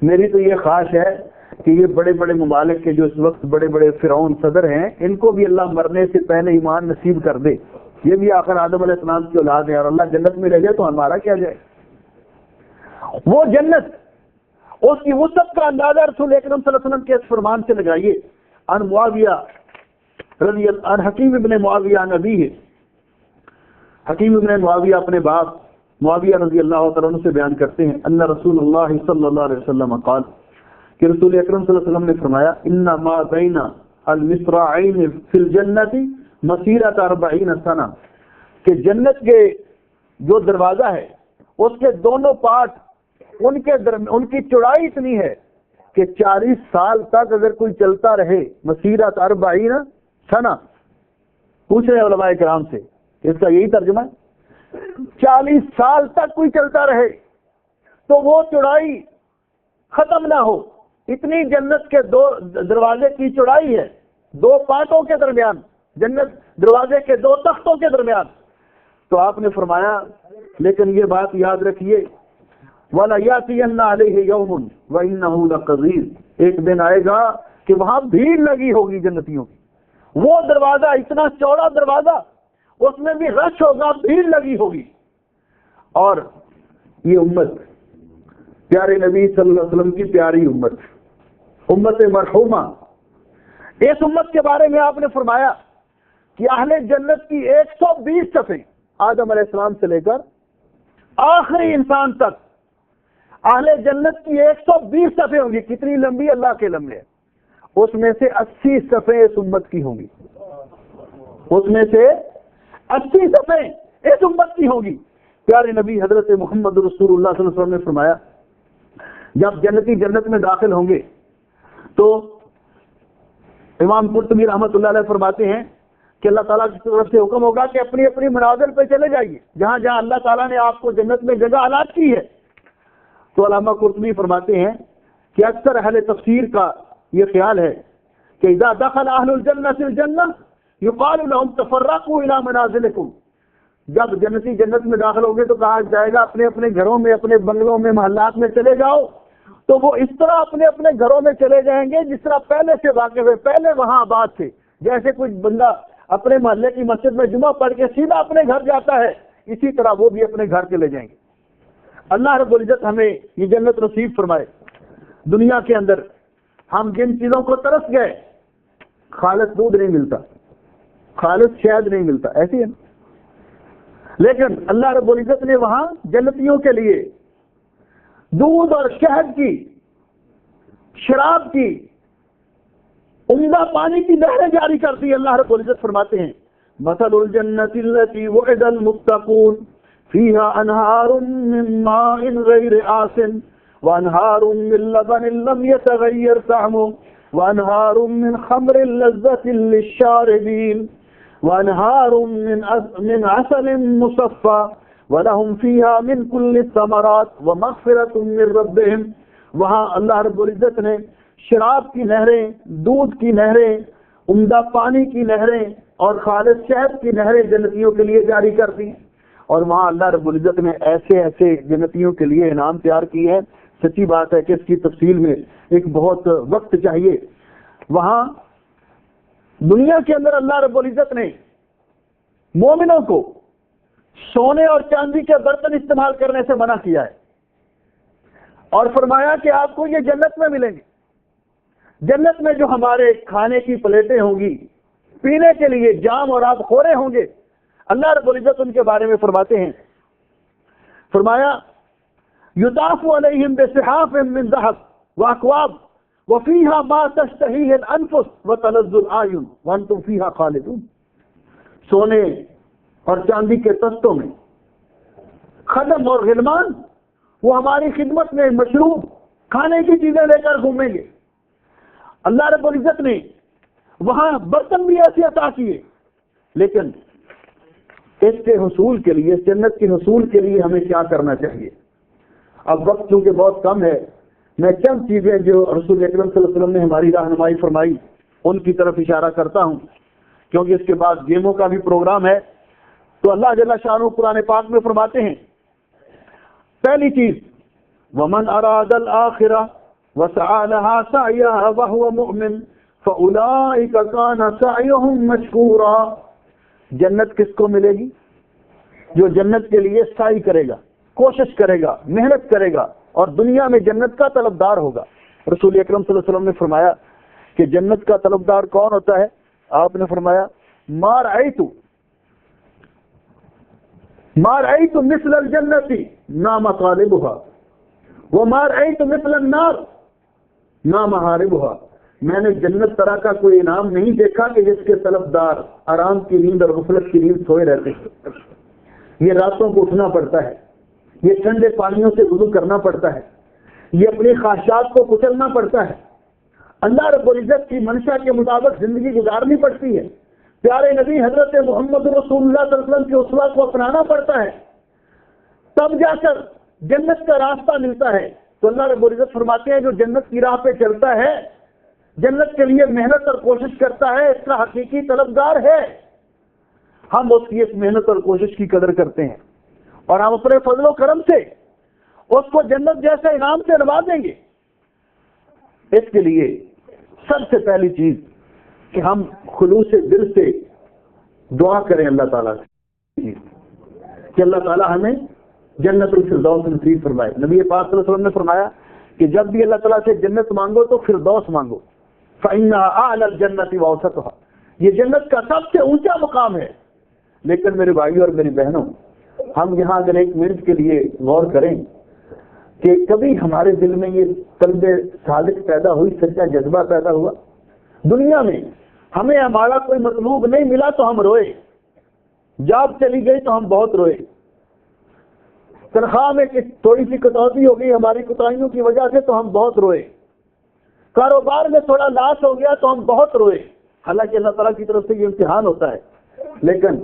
میری تو یہ خواہش ہے کہ یہ بڑے بڑے ممالک کے جو اس وقت بڑے بڑے فرعون صدر ہیں، ان کو بھی اللہ مرنے سے پہلے ایمان نصیب کر دے، یہ بھی آخر آدم علیہ السلام کی اولاد ہے، اور اللہ جنت میں رہ جائے تو ہمارا کیا جائے۔ وہ جنت، اس کی وسعت کا اندازہ رسول اکرم صلی اللہ علیہ وسلم کے اس فرمان سے لگائیے۔ عن معاویہ رضی اللہ عن حکیم ابن معاویہ نبی ہے، حکیم ابن معاویہ اپنے باپ معاویہ رضی اللہ تعالیٰ عنہ سے بیان کرتے ہیں ان رسول اللہ صلی اللہ علیہ وسلم قال، کہ رسول اکرم صلی اللہ علیہ وسلم نے فرمایا انما بین المصراعین فی الجنت مسیرۃ 40 سنہ، کہ جنت کے جو دروازہ ہے اس کے دونوں پارٹ، ان کی چوڑائی اتنی ہے کہ 40 سال تک اگر کوئی چلتا رہے، مسیرۃ 40 سنہ، پوچھ رہے علماء کرام سے، اس کا یہی ترجمہ ہے، 40 سال تک کوئی چلتا رہے تو وہ چوڑائی ختم نہ ہو، اتنی جنت کے 2 دروازے کی چوڑائی ہے، 2 پارٹوں کے درمیان، جنت دروازے کے 2 تختوں کے درمیان۔ تو آپ نے فرمایا لیکن یہ بات یاد رکھیے وَلَا يَأْتِيَنَّ عَلَيْهِ يَوْمٌ وَإِنَّهُ لَقَذِيرٌ، ایک دن آئے گا کہ وہاں بھیڑ لگی ہوگی جنتیوں کی، وہ دروازہ اتنا چوڑا دروازہ، اس میں بھی رش ہوگا، بھیڑ لگی ہوگی۔ اور یہ امت، پیارے نبی صلی اللہ علیہ وسلم کی پیاری امت، امت مرحومہ، اس امت کے بارے میں آپ نے فرمایا کہ اہل جنت کی 120 صفیں، آدم علیہ السلام سے لے کر آخری انسان تک، اہل جنت کی 120 صفیں ہوں گی۔ کتنی لمبی؟ اللہ کے لمبے، اس میں سے 80 صفیں اس امت کی ہوں گی، اس میں سے 80 صفیں اس امت کی ہوں گی۔ پیارے نبی حضرت محمد رسول اللہ صلی اللہ علیہ وسلم نے فرمایا جب جنتی جنت میں داخل ہوں گے تو امام قرطبی رحمۃ اللہ علیہ فرماتے ہیں کہ اللہ تعالیٰ کی طرف سے حکم ہوگا کہ اپنی اپنی منازل پہ چلے جائیے، جہاں جہاں اللہ تعالیٰ نے آپ کو جنت میں جگہ عطا کی ہے۔ تو علامہ قرطبی فرماتے ہیں کہ اکثر اہل تفسیر کا یہ خیال ہے کہ اذا دخل اہل الجنۃ الجنہ یقال لهم تفرقوا الى منازلکم، جب جنتی جنت میں داخل ہوگے تو کہا جائے گا اپنے اپنے گھروں میں، اپنے بنگلوں میں، محلات میں چلے جاؤ، تو وہ اس طرح اپنے اپنے گھروں میں چلے جائیں گے جس طرح پہلے سے واقف ہے، پہلے وہاں آباد تھے۔ جیسے کوئی بندہ اپنے محلے کی مسجد میں جمعہ پڑھ کے سیدھا اپنے گھر جاتا ہے، اسی طرح وہ بھی اپنے گھر چلے جائیں گے۔ اللہ رب العزت ہمیں یہ جنت نصیب فرمائے۔ دنیا کے اندر ہم جن چیزوں کو ترس گئے، خالص دودھ نہیں ملتا، خالص شہد نہیں ملتا، ایسی ہے نا، لیکن اللہ رب العزت نے وہاں جنتیوں کے لیے دودھ اور شہد کی، شراب کی، عمدہ پانی کی نہریں جاری کر دی۔ اللہ رب العزت فرماتے ہیں مثل الجنة التي وعد المتقون فيها أنهار من ماء غير آسن وأنهار من لبن لم يتغير طعمه وأنهار من خمر لذة للشاربين وأنهار من عسل مصفى وَلَهُمْ فِيهَا مِنْ كُلِّ الثَّمَرَاتِ وَمَغْفِرَةٌ مِّن رَّبِّهِمْ. وہاں اللہ رب العزت نے شراب کی نہریں، دودھ کی نہریں، عمدہ پانی کی نہریں اور خالص شہد کی نہریں جنتیوں کے لیے جاری کر دی. اور وہاں اللہ رب العزت نے ایسے ایسے جنتیوں کے لیے انعام تیار کیے ہیں. سچی بات ہے کہ اس کی تفصیل میں ایک بہت وقت چاہیے. وہاں دنیا کے اندر اللہ رب العزت نے مومنوں کو سونے اور چاندی کے برتن استعمال کرنے سے منع کیا ہے اور فرمایا کہ آپ کو یہ جنت میں ملیں گے. جنت میں جو ہمارے کھانے کی پلیٹیں ہوں گی، پینے کے لیے جام اور آب خورے ہوں گے، اللہ رب العزت ان کے بارے میں فرماتے ہیں، فرمایا یطاف علیہم بصحاف من ذہب واکواب وفیہا ما تشتہیہ الانفس وتلذ الاعین وانتم فیہا خالدون. سونے اور چاندی کے تختوں میں خدم اور غلمان وہ ہماری خدمت میں مشروب کھانے کی چیزیں لے کر گھومیں گے. اللہ رب العزت نے وہاں برتن بھی ایسے عطا کیے، لیکن اس کے حصول کے لیے، اس جنت کے حصول کے لیے ہمیں کیا کرنا چاہیے؟ اب وقت چونکہ بہت کم ہے، میں چند چیزیں جو رسول اکرم صلی اللہ علیہ وسلم نے ہماری رہنمائی فرمائی ان کی طرف اشارہ کرتا ہوں، کیونکہ اس کے بعد گیموں کا بھی پروگرام ہے. تو اللہ جل شانہ قرآن پاک میں فرماتے ہیں، پہلی چیز وَمَنْ أَرَادَ الْآخِرَةَ وَسَعَى لَهَا سَعْيَهَا وَهُوَ مُؤْمِنٌ فَأُولَٰئِكَ كَانَ سَعْيُهُمْ مَشْكُورًا. جنت کس کو ملے گی؟ جو جنت کے لیے سعی کرے گا، کوشش کرے گا، محنت کرے گا اور دنیا میں جنت کا طلبدار ہوگا. رسول اکرم صلی اللہ علیہ وسلم نے فرمایا کہ جنت کا طلبدار کون ہوتا ہے؟ آپ نے فرمایا ما رأيت مثل الجنة نام طالبها وما رأيت مثل النار نام حاربها. میں نے جنت طرح کا کوئی انعام نہیں دیکھا کہ جس کے طلبدار آرام کی نیند اور غفلت کی نیند سوئے رہتے ہیں. یہ راتوں کو اٹھنا پڑتا ہے، یہ ٹھنڈے پانیوں سے وضو کرنا پڑتا ہے، یہ اپنی خواہشات کو کچلنا پڑتا ہے، اللہ رب العزت کی منشا کے مطابق زندگی گزارنی پڑتی ہے، پیارے نبی حضرت محمد رسول اللہ صلی اللہ علیہ وسلم کے اسوہ کو اپنانا پڑتا ہے، تب جا کر جنت کا راستہ ملتا ہے. تو اللہ رب العزت فرماتے ہیں جو جنت کی راہ پہ چلتا ہے، جنت کے لیے محنت اور کوشش کرتا ہے، اس کا حقیقی طلبگار ہے. ہم اس کی اس محنت اور کوشش کی قدر کرتے ہیں اور ہم اپنے فضل و کرم سے اس کو جنت جیسے انعام سے نوازیں گے. اس کے لیے سب سے پہلی چیز کہ ہم خلوص دل سے دعا کریں اللہ تعالیٰ سے کہ اللہ تعالیٰ ہمیں جنت الفردوس نصیب فرمائے. نبی پاک صلی اللہ علیہ وسلم نے فرمایا کہ جب بھی اللہ تعالیٰ سے جنت مانگو تو فردوس مانگو. فَإِنَّهَا أَعْلَى الْجَنَّةِ وَأَوْسَطُهَا. یہ جنت کا سب سے اونچا مقام ہے. لیکن میرے بھائیوں اور میری بہنوں، ہم یہاں اگر ایک منٹ کے لیے غور کریں کہ کبھی ہمارے دل میں یہ قلب صادق پیدا ہوئی، سچا جذبہ پیدا ہوا، دنیا میں ہمیں ہمارا کوئی مطلوب نہیں ملا تو ہم روئے، جاب چلی گئی تو ہم بہت روئے، تنخواہ میں تھوڑی سی کٹوتی ہو گئی ہماری کوتاہیوں کی وجہ سے تو ہم بہت روئے، کاروبار میں تھوڑا لاس ہو گیا تو ہم بہت روئے. حالانکہ اللہ تعالیٰ کی طرف سے یہ امتحان ہوتا ہے، لیکن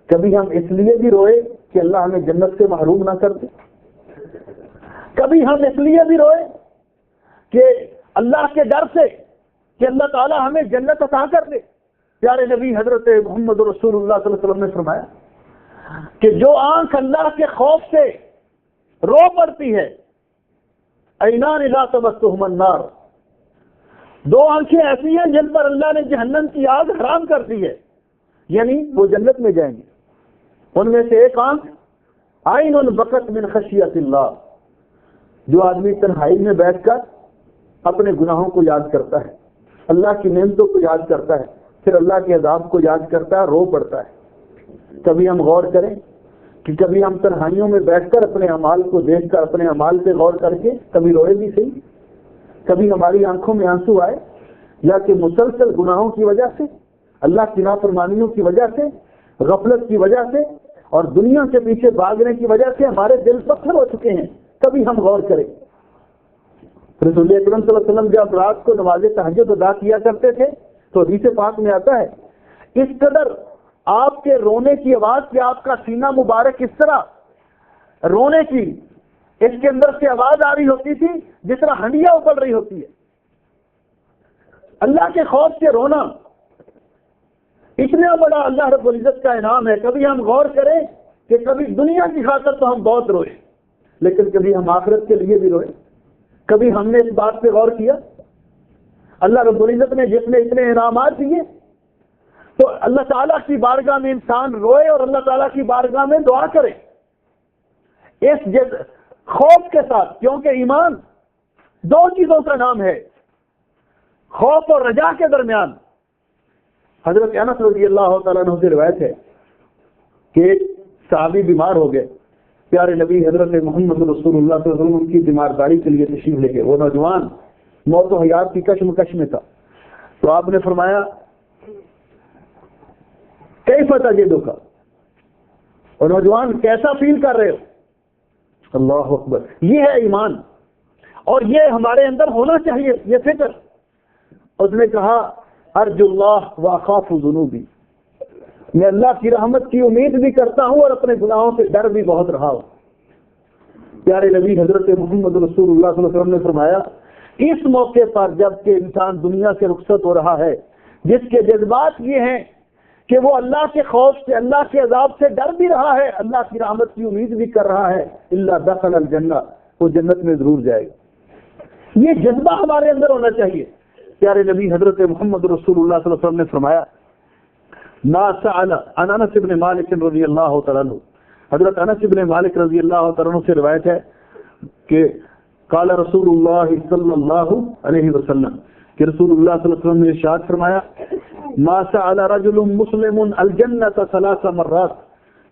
کبھی ہم اس لیے بھی روئے کہ اللہ ہمیں جنت سے محروم نہ کر دے. کبھی ہم اس لیے بھی روئے کہ اللہ کے ڈر سے کہ اللہ تعالیٰ ہمیں جنت عطا کر دے. پیارے نبی حضرت محمد رسول اللہ صلی اللہ علیہ وسلم نے فرمایا کہ جو آنکھ اللہ کے خوف سے رو پڑتی ہے، عینان لا تمسہما النار، دو آنکھیں ایسی ہیں جن پر اللہ نے جہنم کی آگ حرام کر دی ہے، یعنی وہ جنت میں جائیں گے. ان میں سے ایک آنکھ عین بکت من خشیت اللہ، جو آدمی تنہائی میں بیٹھ کر اپنے گناہوں کو یاد کرتا ہے، اللہ کی نعمتوں کو یاد کرتا ہے، پھر اللہ کے عذاب کو یاد کرتا ہے، رو پڑتا ہے. کبھی ہم غور کریں کہ کبھی ہم تنہائیوں میں بیٹھ کر اپنے اعمال کو دیکھ کر اپنے اعمال پہ غور کر کے کبھی روئے بھی صحیح، کبھی ہماری آنکھوں میں آنسو آئے، یا کہ مسلسل گناہوں کی وجہ سے، اللہ کی نافرمانیوں کی وجہ سے غفلت کی وجہ سے اور دنیا کے پیچھے بھاگنے کی وجہ سے ہمارے دل پتھر ہو چکے ہیں. کبھی ہم غور کریں. رسول اکرم صلی اللہ علیہ وسلم جب رات کو نماز تہجد ادا کیا کرتے تھے تو حدیث پاک میں آتا ہے اس قدر آپ کے رونے کی آواز کہ آپ کا سینہ مبارک اس طرح رونے کی اس کے اندر سے آواز آ رہی ہوتی تھی جس طرح ہنڈیاں ابل رہی ہوتی ہے. اللہ کے خوف سے رونا اتنا بڑا اللہ رب العزت کا انعام ہے. کبھی ہم غور کریں کہ کبھی دنیا کی خاطر تو ہم بہت روئے, لیکن کبھی ہم آخرت کے لیے بھی روئے. کبھی ہم نے اس بات پہ غور کیا اللہ رب العزت نے جس نے اتنے انعامات دیے تو اللہ تعالیٰ کی بارگاہ میں انسان روئے اور اللہ تعالیٰ کی بارگاہ میں دعا کرے اس خوف کے ساتھ, کیونکہ ایمان دو چیزوں کا نام ہے, خوف اور رجا کے درمیان. حضرت انس رضی اللہ تعالیٰ عنہ سے روایت ہے کہ ایک صحابی بیمار ہو گئے. پیارے نبی حضرت محمد رسول اللہ صلی اللہ علیہ وسلم ان کی بیمارداری کے لیے تشریف لے گئے. وہ نوجوان موت و حیات کی کشمکش میں تھا. تو آپ نے فرمایا کیف تجدک, اور نوجوان کیسا فیل کر رہے ہو؟ اللہ اکبر. یہ ہے ایمان اور یہ ہمارے اندر ہونا چاہیے یہ فکر. اس نے کہا ارجو اللہ واخاف ذنوبی, میں اللہ کی رحمت کی امید بھی کرتا ہوں اور اپنے گناہوں سے ڈر بھی بہت رہا ہوں. پیارے نبی حضرت محمد رسول اللہ صلی اللہ علیہ وسلم نے فرمایا اس موقع پر جب کہ انسان دنیا سے رخصت ہو رہا ہے, جس کے جذبات یہ ہیں کہ وہ اللہ کے خوف سے, اللہ کے عذاب سے ڈر بھی رہا ہے, اللہ کی رحمت کی امید بھی کر رہا ہے, الا دخل الجنہ, وہ جنت میں ضرور جائے گا. یہ جذبہ ہمارے اندر ہونا چاہیے. پیارے نبی حضرت محمد رسول اللہ صلی اللہ علیہ وسلم نے فرمایا ما سأل عن انس بن مالک رضی اللہ تعالیٰ عنہ, حضرت انس بن مالک رضی اللہ تعالیٰ عنہ سے روایت ہے کہ قال رسول اللہ صلی اللہ علیہ وسلم, کہ رسول اللہ صلی اللہ علیہ وسلم نے ارشاد فرمایا ما سأل رجل مسلم الجنۃ ثلاث مرات,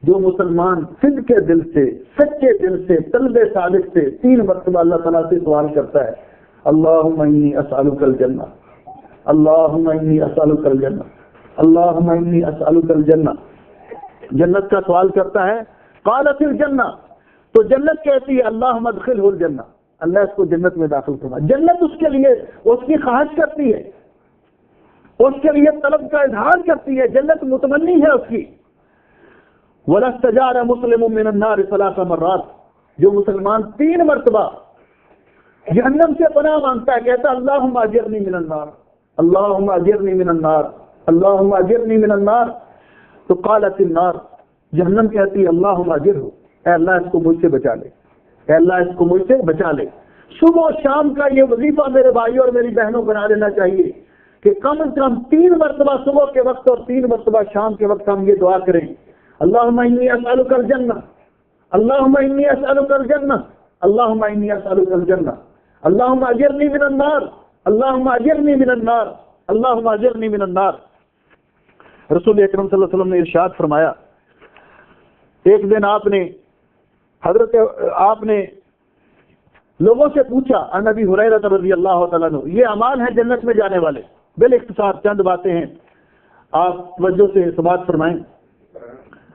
جو مسلمان صدق کے دل سے, سچے دل سے, طلب صادق سے 3 مرتبہ اللہ تعالیٰ سے سوال کرتا ہے اللہم انی اسألک الجنہ, اللہم انی اسألک الجنہ, اللہم انی اسألک الجنہ, جنت کا سوال کرتا ہے. قالت الجنہ, تو جنت کہتی ہے اللہم ادخلہ الجنہ, اللہ اس کو جنت میں داخل کرنا. جنت اس کے لیے اس کی خواہش کرتی ہے, اس کے لیے طلب کا اظہار کرتی ہے, جنت متمنی ہے اس کی. ولا استجار مسلم من النار 3 مرات, جو مسلمان 3 مرتبہ جہنم سے پناہ مانگتا ہے, کہتا ہے اللہم اجرنی من النار, اللہم اجرنی من النار, اللہم اجرنی من النار, تو قالت النار, جہنم کہتی ہے اللہم اجرہ, اے اللہ اس کو مجھ سے بچا لے, اے اللہ اس کو مجھ سے بچا لے. صبح و شام کا یہ وظیفہ میرے بھائیوں اور میری بہنوں بنا لینا چاہیے کہ کم از کم 3 مرتبہ صبح کے وقت اور 3 مرتبہ شام کے وقت ہم یہ دعا کریں اللہم انی اسألک الجنہ, اللہم انی اسألک الجنہ, اللہم انی اسألک الجنہ, اللہم اجرنی من النار, اللہم اجرنی من النار, اللہم اجرنی من النار. رسول اکرم صلی اللہ علیہ وسلم نے ارشاد فرمایا ایک دن آپ نے لوگوں سے پوچھا عن ابی ہریرہ رضی اللہ تعالیٰ عنہ, یہ اعمال ہیں جنت میں جانے والے, بالاختصار چند باتیں ہیں, آپ توجہ سے سماعت فرمائیں.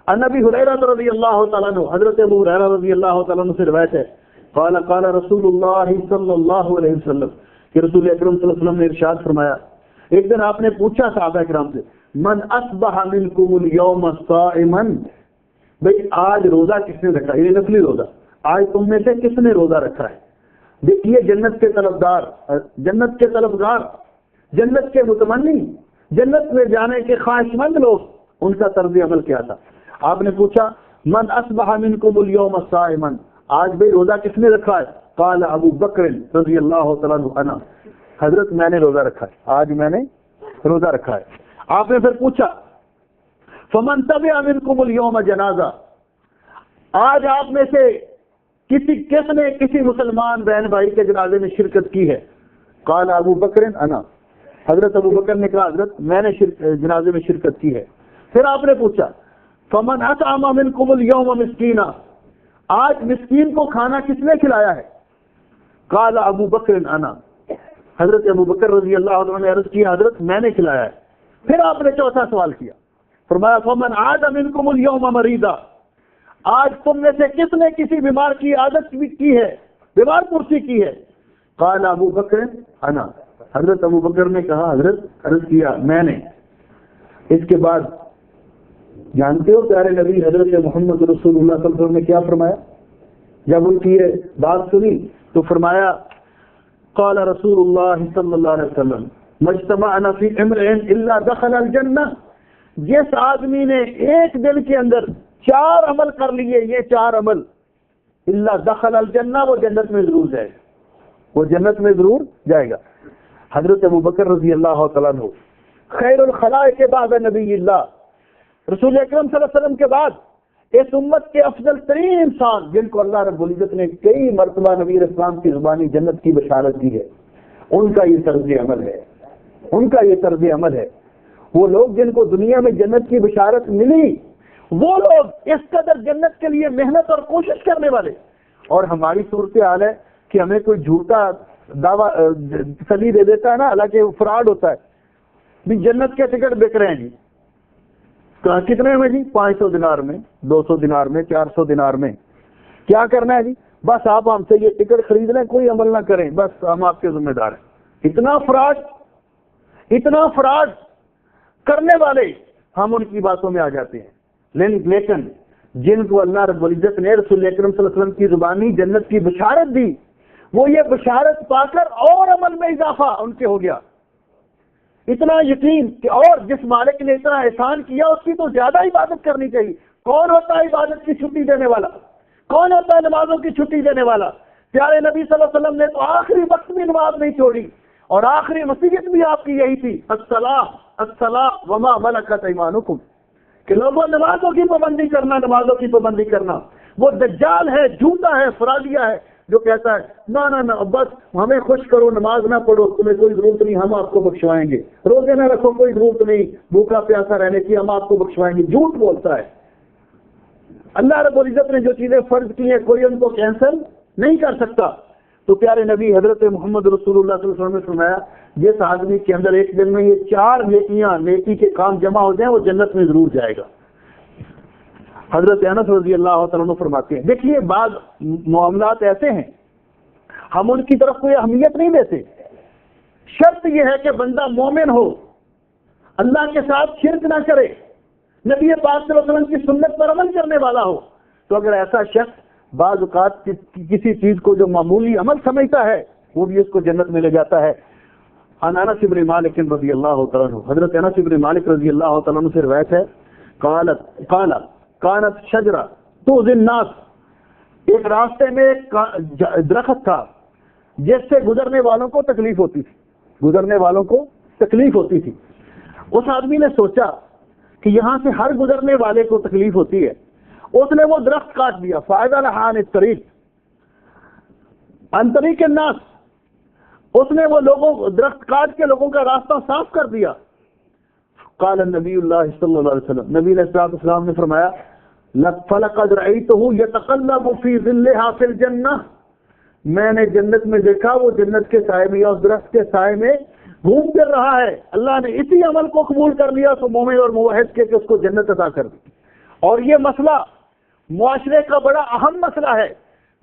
عن ابی ہریرہ رضی اللہ تعالیٰ عنہ, حضرت ابو ہریرہ رضی اللہ تعالیٰ عنہ سے روایت ہے قال قال رسول اللہ صلی اللہ علیہ وسلم, کہ رسول اکرم صلی اللہ علیہ وسلم نے ارشاد فرمایا ایک دن آپ نے پوچھا صحابہ کرام سے من اصبح منکم اليوم صائما, بھئی آج روزہ کس نے رکھا, یہ نفلی روزہ, آج تم میں سے کس نے روزہ رکھا ہے. دیکھیے جنت کے طلبگار, جنت کے طلبگار, جنت کے متمنی, جنت میں جانے کے خواہش مند لوگ, ان کا طرز عمل کیا تھا. آپ نے پوچھا من اصبح منکم اليوم صائما, آج بھئی روزہ کس نے رکھا ہے؟ قال ابو بکر رضی اللہ تعالیٰ عنہ, حضرت میں نے روزہ رکھا ہے, آج میں نے روزہ رکھا ہے. آپ نے پھر پوچھا فمن تبع منکم اليوم جنازہ, آج آپ میں سے کس نے کسی مسلمان بہن بھائی کے جنازے میں شرکت کی ہے؟ قال ابو بکر انا, حضرت ابو بکر نے کہا حضرت میں نے جنازے میں شرکت کی ہے. پھر آپ نے پوچھا فمن اطعم منکم اليوم مسکینا, آج مسکین کو کھانا کس نے کھلایا ہے؟ قال ابو بکر انا, حضرت ابو بکر رضی اللہ عنہ نے عرض کیا حضرت میں نے کھلایا ہے. پھر آپ نے چوتھا سوال کیا فرمایا فمن عاد منکم اليوم مریضا، آج تم میں سے کس نے کسی بیمار کی عادت کی ہے، بیمار پرسی کی ہے؟ قال ابو بکر انا، حضرت ابو بکر نے کہا حضرت عرض کیا میں نے۔ اس کے بعد جانتے ہو پیارے نبی حضرت محمد رسول اللہ صلی اللہ علیہ وسلم نے کیا فرمایا؟ جب ان کی یہ بات سنی تو فرمایا قال رسول اللہ صلی اللہ علیہ وسلم مجتمعنا فی امرئ الا دخل الجنہ، جس آدمی نے ایک دن کے اندر 4 عمل کر لیے، یہ 4 عمل، الا دخل الجنہ، وہ جنت میں ضرور جائے گا، وہ جنت میں ضرور جائے گا۔ حضرت ابو بکر رضی اللہ تعالیٰ عنہ خیر الخلائق بعد نبی اللہ، رسول اکرم صلی اللہ علیہ وسلم کے بعد اس امت کے افضل ترین انسان، جن کو اللہ رب العزت نے کئی مرتبہ نبی اسلام کی زبانی جنت کی بشارت دی ہے، ان کا یہ طرز عمل ہے، ان کا یہ طرز عمل ہے۔ وہ لوگ جن کو دنیا میں جنت کی بشارت ملی، وہ لوگ اس قدر جنت کے لیے محنت اور کوشش کرنے والے، اور ہماری صورتحال ہے کہ ہمیں کوئی جھوٹا دعویٰ تسلی دے دیتا ہے نا، حالانکہ وہ فراڈ ہوتا ہے، بھی جنت کے ٹکٹ بک رہے ہیں جی، کتنے میں جی؟ 500 دینار میں، 200 دینار میں، 400 دینار میں۔ کیا کرنا ہے جی؟ بس آپ ہم سے یہ ٹکٹ خرید لیں، کوئی عمل نہ کریں، بس ہم آپ کے ذمہ دار ہیں۔ اتنا فراڈ کرنے والے ہم ان کی باتوں میں آ جاتے ہیں۔ لیکن جن کو اللہ رب العزت نے رسول اکرم صلی اللہ علیہ وسلم کی زبانی جنت کی بشارت دی، وہ یہ بشارت پا کر اور عمل میں اضافہ ان کے ہو گیا، اتنا یقین کہ اور جس مالک نے اتنا احسان کیا اس کی تو زیادہ عبادت کرنی چاہیے۔ کون ہوتا ہے عبادت کی چھٹی دینے والا؟ کون ہوتا ہے نمازوں کی چھٹی دینے والا؟ پیارے نبی صلی اللہ علیہ وسلم نے تو آخری وقت بھی نماز نہیں چھوڑی، اور آخری وصیت بھی آپ کی یہی تھی، الصلاۃ وما ملکت ایمانکم، کہ لوگوں نمازوں کی پابندی کرنا، نمازوں کی پابندی کرنا۔ وہ دجال ہے، جھوٹا ہے، فرادیا ہے، جو کہتا ہے نہ بس ہمیں خوش کرو، نماز نہ پڑھو، تمہیں کوئی ضرورت نہیں، ہم آپ کو بخشوائیں گے، روزے نہ رکھو، کوئی ضرورت نہیں بھوکا پیاسا رہنے کی، ہم آپ کو بخشوائیں گے۔ جھوٹ بولتا ہے۔ اللہ رب العزت نے جو چیزیں فرض کی ہیں کوئی ان کو کینسل نہیں کر سکتا۔ تو پیارے نبی حضرت محمد رسول اللہ صلی اللہ علیہ وسلم نے فرمایا جس آدمی کے اندر ایک دن میں یہ 4 نیکی کے کام جمع ہو جائیں وہ جنت میں ضرور جائے گا۔ حضرت انس رضی اللہ تعالیٰ عنہ فرماتے ہیں، دیکھیے بعض معاملات ایسے ہیں ہم ان کی طرف کوئی اہمیت نہیں دیتے، شرط یہ ہے کہ بندہ مومن ہو، اللہ کے ساتھ شرک نہ کرے، نبی پاک صلی اللہ علیہ وسلم کی سنت پر عمل کرنے والا ہو۔ تو اگر ایسا شخص بعض اوقات کسی چیز کو جو معمولی عمل سمجھتا ہے وہ بھی اس کو جنت میں لے جاتا ہے۔ انس بن مالک رضی اللہ تعالیٰ عنہ، حضرت انس بن مالک رضی اللہ تعالیٰ عنہ سے روایت ہے، کانت شجرہ تؤذی الناس، ایک راستے میں ایک درخت تھا جس سے گزرنے والوں کو تکلیف ہوتی تھی، گزرنے والوں کو تکلیف ہوتی تھی۔ اس آدمی نے سوچا کہ یہاں سے ہر گزرنے والے کو تکلیف ہوتی ہے، اس نے وہ درخت کاٹ دیا، فائدہ لہا عن الطریق، عن طریق الناس، اس نے وہ لوگوں درخت کاٹ کے لوگوں کا راستہ صاف کر دیا۔ قال النبی اللہ صلی اللہ علیہ وسلم، نبی علیہ الصلوۃ والسلام نے فرمایا فلقد رأیتہ یتقلب فی ظلھا فی الجنہ، میں نے جنت میں دیکھا وہ جنت کے سائے میں یا اس درخت کے سائے میں گھوم پھر رہا ہے۔ اللہ نے اسی عمل کو قبول کر لیا تو مومن اور موحد کے کہ اس کو جنت عطا کر دی۔ اور یہ مسئلہ معاشرے کا بڑا اہم مسئلہ ہے۔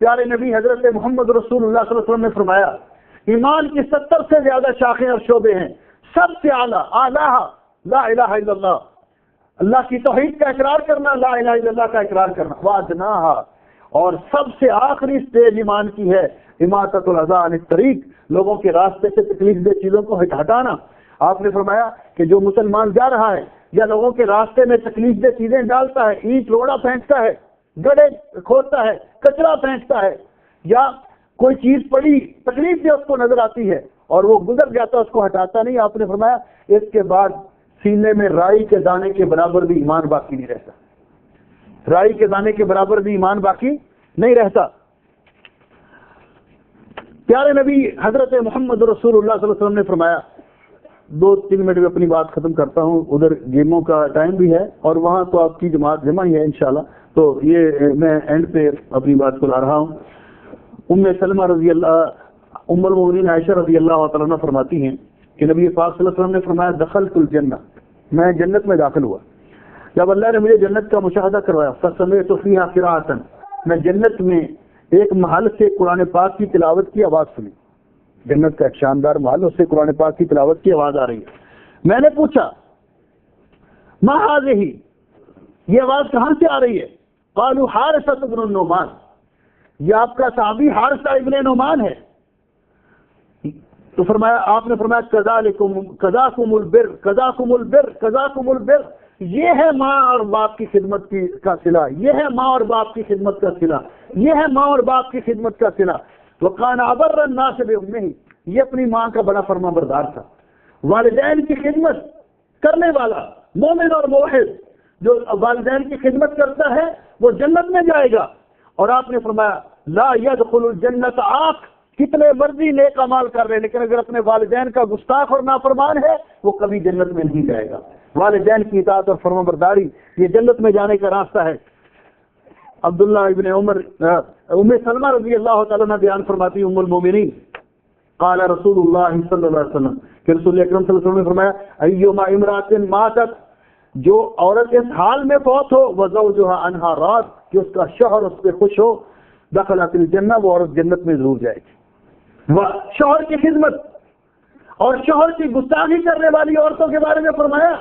پیارے نبی حضرت محمد رسول اللہ صلی اللہ علیہ وسلم نے فرمایا ایمان کی 70 سے زیادہ شاخیں اور شعبے ہیں، سب سے اعلیٰ لا الہ الا اللہ، اللہ کی توحید کا اقرار کرنا، لا الہ الا اللہ کا اقرار کرنا، وادناہا، اور سب سے آخری سٹیج ایمان کی ہے اماطۃ الاذی عن الطریق، لوگوں کے راستے سے تکلیف دہ چیزوں کو ہٹانا۔ آپ نے فرمایا کہ جو مسلمان جا رہا ہے یا لوگوں کے راستے میں تکلیف دہ چیزیں ڈالتا ہے، اینٹ روڑا پھینکتا ہے، گڑھے کھودتا ہے، کچرا پھینکتا ہے، یا کوئی چیز پڑی تکلیف دہ اس کو نظر آتی ہے اور وہ گزر جاتا ہے، اس کو ہٹاتا نہیں، آپ نے فرمایا اس کے بعد سینے میں رائی کے دانے کے برابر بھی ایمان باقی نہیں رہتا، رائی کے دانے کے برابر بھی ایمان باقی نہیں رہتا۔ پیارے نبی حضرت محمد رسول اللہ صلی اللہ علیہ وسلم نے فرمایا، 2-3 منٹ میں اپنی بات ختم کرتا ہوں، ادھر گیموں کا ٹائم بھی ہے اور وہاں تو آپ کی جماعت جمع ہی ہے انشاءاللہ، تو یہ میں اینڈ پہ اپنی بات کو لا رہا ہوں۔ ام سلمہ رضی اللہ، ام المؤمنین عائشہ رضی اللہ تعالیٰ عنہ فرماتی ہیں کہ نبی پاک صلی اللہ علیہ وسلم نے فرمایا دخلت الجنہ، میں جنت میں داخل ہوا، جب اللہ نے مجھے جنت کا مشاہدہ کروایا فسمعت فیہا قراءۃ، میں جنت میں ایک محل سے قرآن پاک کی تلاوت کی آواز سنی، جنت کا ایک شاندار محل، اس سے قرآن پاک کی تلاوت کی آواز آ رہی ہے۔ میں نے پوچھا ما ہذہ، یہ آواز کہاں سے آ رہی ہے؟ قالوا حارثۃ بن النعمان، یہ آپ کا صحابی حارثہ ابن نعمان ہے۔ تو فرمایا، آپ نے فرمایا قضاکم البر قضاکم البر قضاکم البر، یہ ہے ماں اور باپ کی خدمت کا صلہ، یہ ہے ماں اور باپ کی خدمت کا صلہ، یہ ہے ماں اور باپ کی خدمت کا صلہ۔ وکان ابر الناس بامہ، یہ اپنی ماں کا بڑا فرما بردار تھا، والدین کی خدمت کرنے والا مومن اور موحد جو والدین کی خدمت کرتا ہے وہ جنت میں جائے گا۔ اور آپ نے فرمایا لا يدخل الجنت عاق، کتنے مرضی نیک اعمال کر رہے لیکن اگر اپنے والدین کا گستاخ اور نافرمان ہے وہ کبھی جنت میں نہیں جائے گا۔ والدین کی اطاعت اور فرما برداری یہ جنت میں جانے کا راستہ ہے۔ عبداللہ ابن عمر ام سلمہ رضی اللہ تعالیٰ عنہ بیان فرماتی ام المومنین قال رسول اللہ صلی اللہ علیہ وسلم کہ رسول اکرم صلی اللہ علیہ وسلم نے فرمایا ایما امرأۃ ماتت، جو عورت اس حال میں فوت ہو وزوجها عنها راض، کہ اس کا شوہر اس پہ خوش ہو، دخلت الجنہ، وہ عورت جنت میں ضرور جائے گی۔ وہ شوہر کی خدمت اور شوہر کی گستاخی کرنے والی عورتوں کے بارے میں فرمایا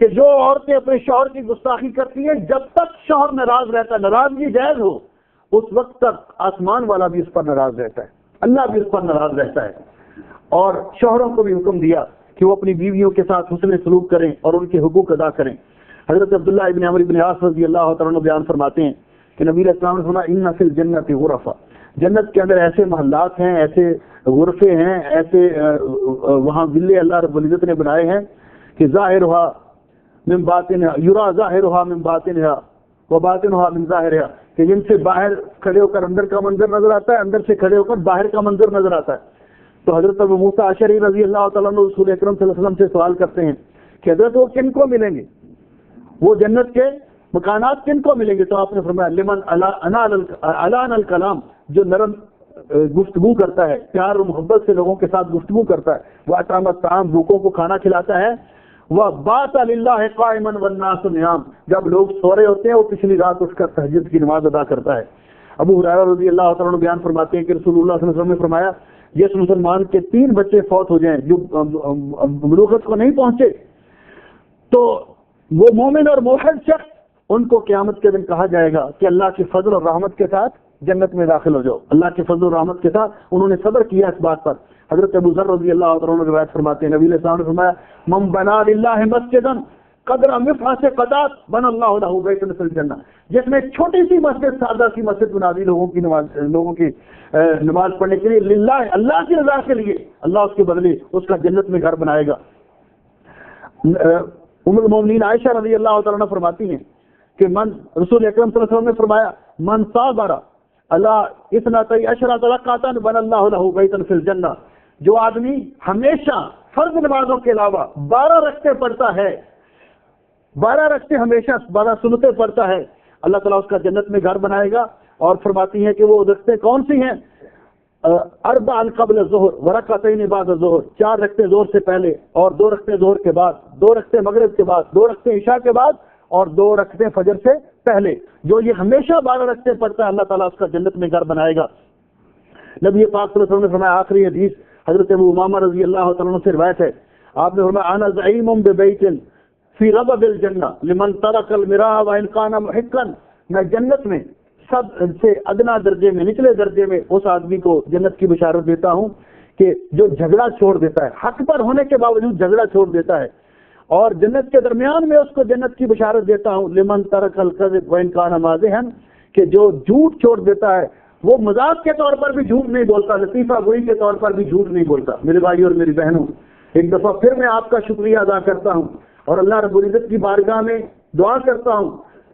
کہ جو عورتیں اپنے شوہر کی گستاخی کرتی ہیں جب تک شوہر ناراض رہتا ہے، ناراضگی جائز ہو، اس وقت تک آسمان والا بھی اس پر ناراض رہتا ہے، اللہ بھی اس پر ناراض رہتا ہے۔ اور شوہروں کو بھی حکم دیا کہ وہ اپنی بیویوں کے ساتھ حسن سلوک کریں اور ان کے حقوق ادا کریں۔ حضرت عبداللہ ابن عمرو بن عاص رضی اللہ تعالیٰ عنہ بیان فرماتے ہیں کہ نبی علیہ السلام نے فرمایا ان فی الجنت غرفا، جنت کے اندر ایسے محلات ہیں، ایسے غرفے ہیں، ایسے وہاں ویلے اللہ رب العزت نے بنائے ہیں کہ ظاہرها من باطنها یرا ظاہرها من باطنها وباطنها من ظاہرها، کہ جن سے باہر کھڑے ہو کر اندر کا منظر نظر آتا ہے، اندر سے کھڑے ہو کر باہر کا منظر نظر آتا ہے۔ تو حضرت ابو موسیٰ اشعری رضی اللہ تعالیٰ عنہ رسول اکرم صلی اللہ علیہ وسلم سے سوال کرتے ہیں کہ حضرت وہ کن کو ملیں گے، وہ جنت کے مکانات کن کو ملیں گے؟ تو آپ نے فرمایا لمن علان الکلام، جو نرم گفتگو کرتا ہے، پیار و محبت سے لوگوں کے ساتھ گفتگو کرتا ہے، وہ اطعم الطعام، بھوکوں کو کھانا کھلاتا ہے، وہ بات للہ قائما والناس نیام، جب لوگ سو رہے ہوتے ہیں وہ پچھلی رات اٹھ کر تہجد کی نماز ادا کرتا ہے۔ ابو ہریرہ رضی اللہ تعالیٰ عنہ بیان فرماتے ہیں کہ رسول اللہ صلی اللہ علیہ وسلم نے فرمایا جس مسلمان کے 3 بچے فوت ہو جائیں جو بلوغت کو نہیں پہنچے تو وہ مومن اور موحد شخص، ان کو قیامت کے دن کہا جائے گا کہ اللہ کے فضل اور رحمت کے ساتھ جنت میں داخل ہو جاؤ۔ اللہ کے فضل اور رحمت کے ساتھ انہوں نے صبر کیا اس بات پر۔ حضرت ابو ذر رضی اللہ عنہ روایت فرماتے ہیں نبی علیہ السلام نے فرمایا من بنا للہ مسجدا قدر مفحص قطات بن اللہ له بیتا فی الجنہ، جس میں چھوٹی سی مسجد، سادہ سی مسجد بنا دی لوگوں کی نماز پڑھنے کے لیے، للہ اللہ کی رضا کے لیے، اللہ اس کے بدلے اس کا جنت میں گھر بنائے گا۔ ام المومنین عائشہ رضی اللہ تعالیٰ عنہ فرماتی ہیں کہ رسول اکرم صلی اللہ علیہ وسلم نے فرمایا من صابر اللہ اثنتی عشرۃ رکعۃ بن اللہ له بیتا فی الجنہ، جو آدمی ہمیشہ فرض نمازوں کے علاوہ 12 رکعتیں پڑھتا ہے، 12 رکعتیں ہمیشہ 12 سنتیں پڑھتا ہے، اللہ تعالیٰ اس کا جنت میں گھر بنائے گا۔ اور فرماتی ہیں کہ وہ رکعتیں کون سی ہیں؟ 4 قبل الظہر ورکعتین بعد الظہر، 4 رکعتیں ظہر سے پہلے اور 2 رکعتیں ظہر کے بعد، 2 رکعتیں مغرب کے بعد، 2 رکعتیں عشاء کے بعد اور 2 رکعتیں فجر سے پہلے۔ جو یہ ہمیشہ 12 رکعتیں پڑھتا ہے اللہ تعالیٰ اس کا جنت میں گھر بنائے گا۔ نبی پاک صلی اللہ علیہ وسلم نے فرمایا، آخری حدیث حضرت ابو امامہ رضی اللہ تعالیٰ عنہ سے روایت ہے، آپ نے فرمایا انا زعیم ببیت فی ربب الجنہ لمن ترک المراء وان کان محقا، میں جنت میں سب سے ادنا درجے میں، نچلے درجے میں اس آدمی کو جنت کی بشارت دیتا ہوں کہ جو جھگڑا چھوڑ دیتا ہے، حق پر ہونے کے باوجود جھگڑا چھوڑ دیتا ہے، اور جنت کے درمیان میں اس کو جنت کی بشارت دیتا ہوں لمن ترک الکذب وان کان مازحا، کہ جو جھوٹ چھوڑ دیتا ہے وہ مذاق کے طور پر بھی جھوٹ نہیں بولتا، لطیفہ گوئی کے طور پر بھی جھوٹ نہیں بولتا۔ میرے بھائی اور میری بہنوں، ایک دفعہ پھر میں آپ کا شکریہ ادا کرتا ہوں اور اللہ رب العزت کی بارگاہ میں دعا کرتا ہوں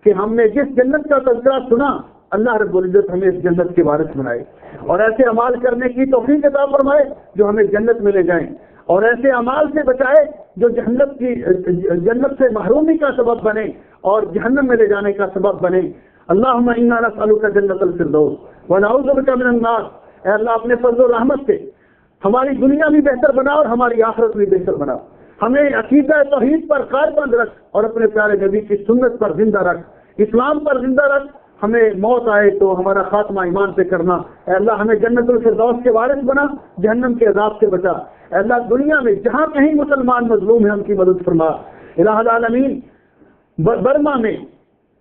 کہ ہم نے جس جنت کا تذکرہ سنا اللہ رب العزت ہمیں اس جنت کے وارث بنائے اور ایسے اعمال کرنے کی توفیق عطا فرمائے جو ہمیں جنت میں لے جائیں، اور ایسے اعمال سے بچائے جو جنت سے محرومی کا سبب بنے اور جہنم میں لے جانے کا سبب بنے۔ اللہم انا نسألک جنت الفردوس ونعوذ بک من النار، اے اللہ اپنے فضل و رحمت سے ہماری دنیا بھی بہتر بنا اور ہماری آخرت بھی بہتر بنا۔ ہمیں عقیدہ توحید پر قائم رکھ اور اپنے پیارے نبی کی سنت پر زندہ رکھ، اسلام پر زندہ رکھ۔ ہمیں موت آئے تو ہمارا خاتمہ ایمان پہ کرنا۔ اے اللہ ہمیں جنت الفردوس کے وارث بنا، جہنم کے عذاب سے بچا۔ اے اللہ دنیا میں جہاں کہیں مسلمان مظلوم ہیں ان کی مدد فرما۔ الہ العالمین، برما میں،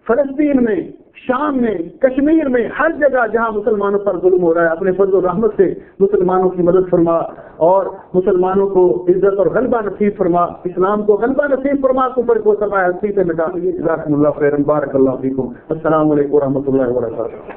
فلسطین میں، شام میں، کشمیر میں، ہر جگہ جہاں مسلمانوں پر ظلم ہو رہا ہے اپنے فضل و رحمت سے مسلمانوں کی مدد فرما اور مسلمانوں کو عزت اور غلبہ نصیب فرما، اسلام کو غلبہ نصیب فرما، کفر کو سبائے ہستی سے مٹا۔ جزاکم اللہ خیرا، بارک اللہ فیکم۔ السلام علیکم ورحمۃ اللہ وبرکاتہ۔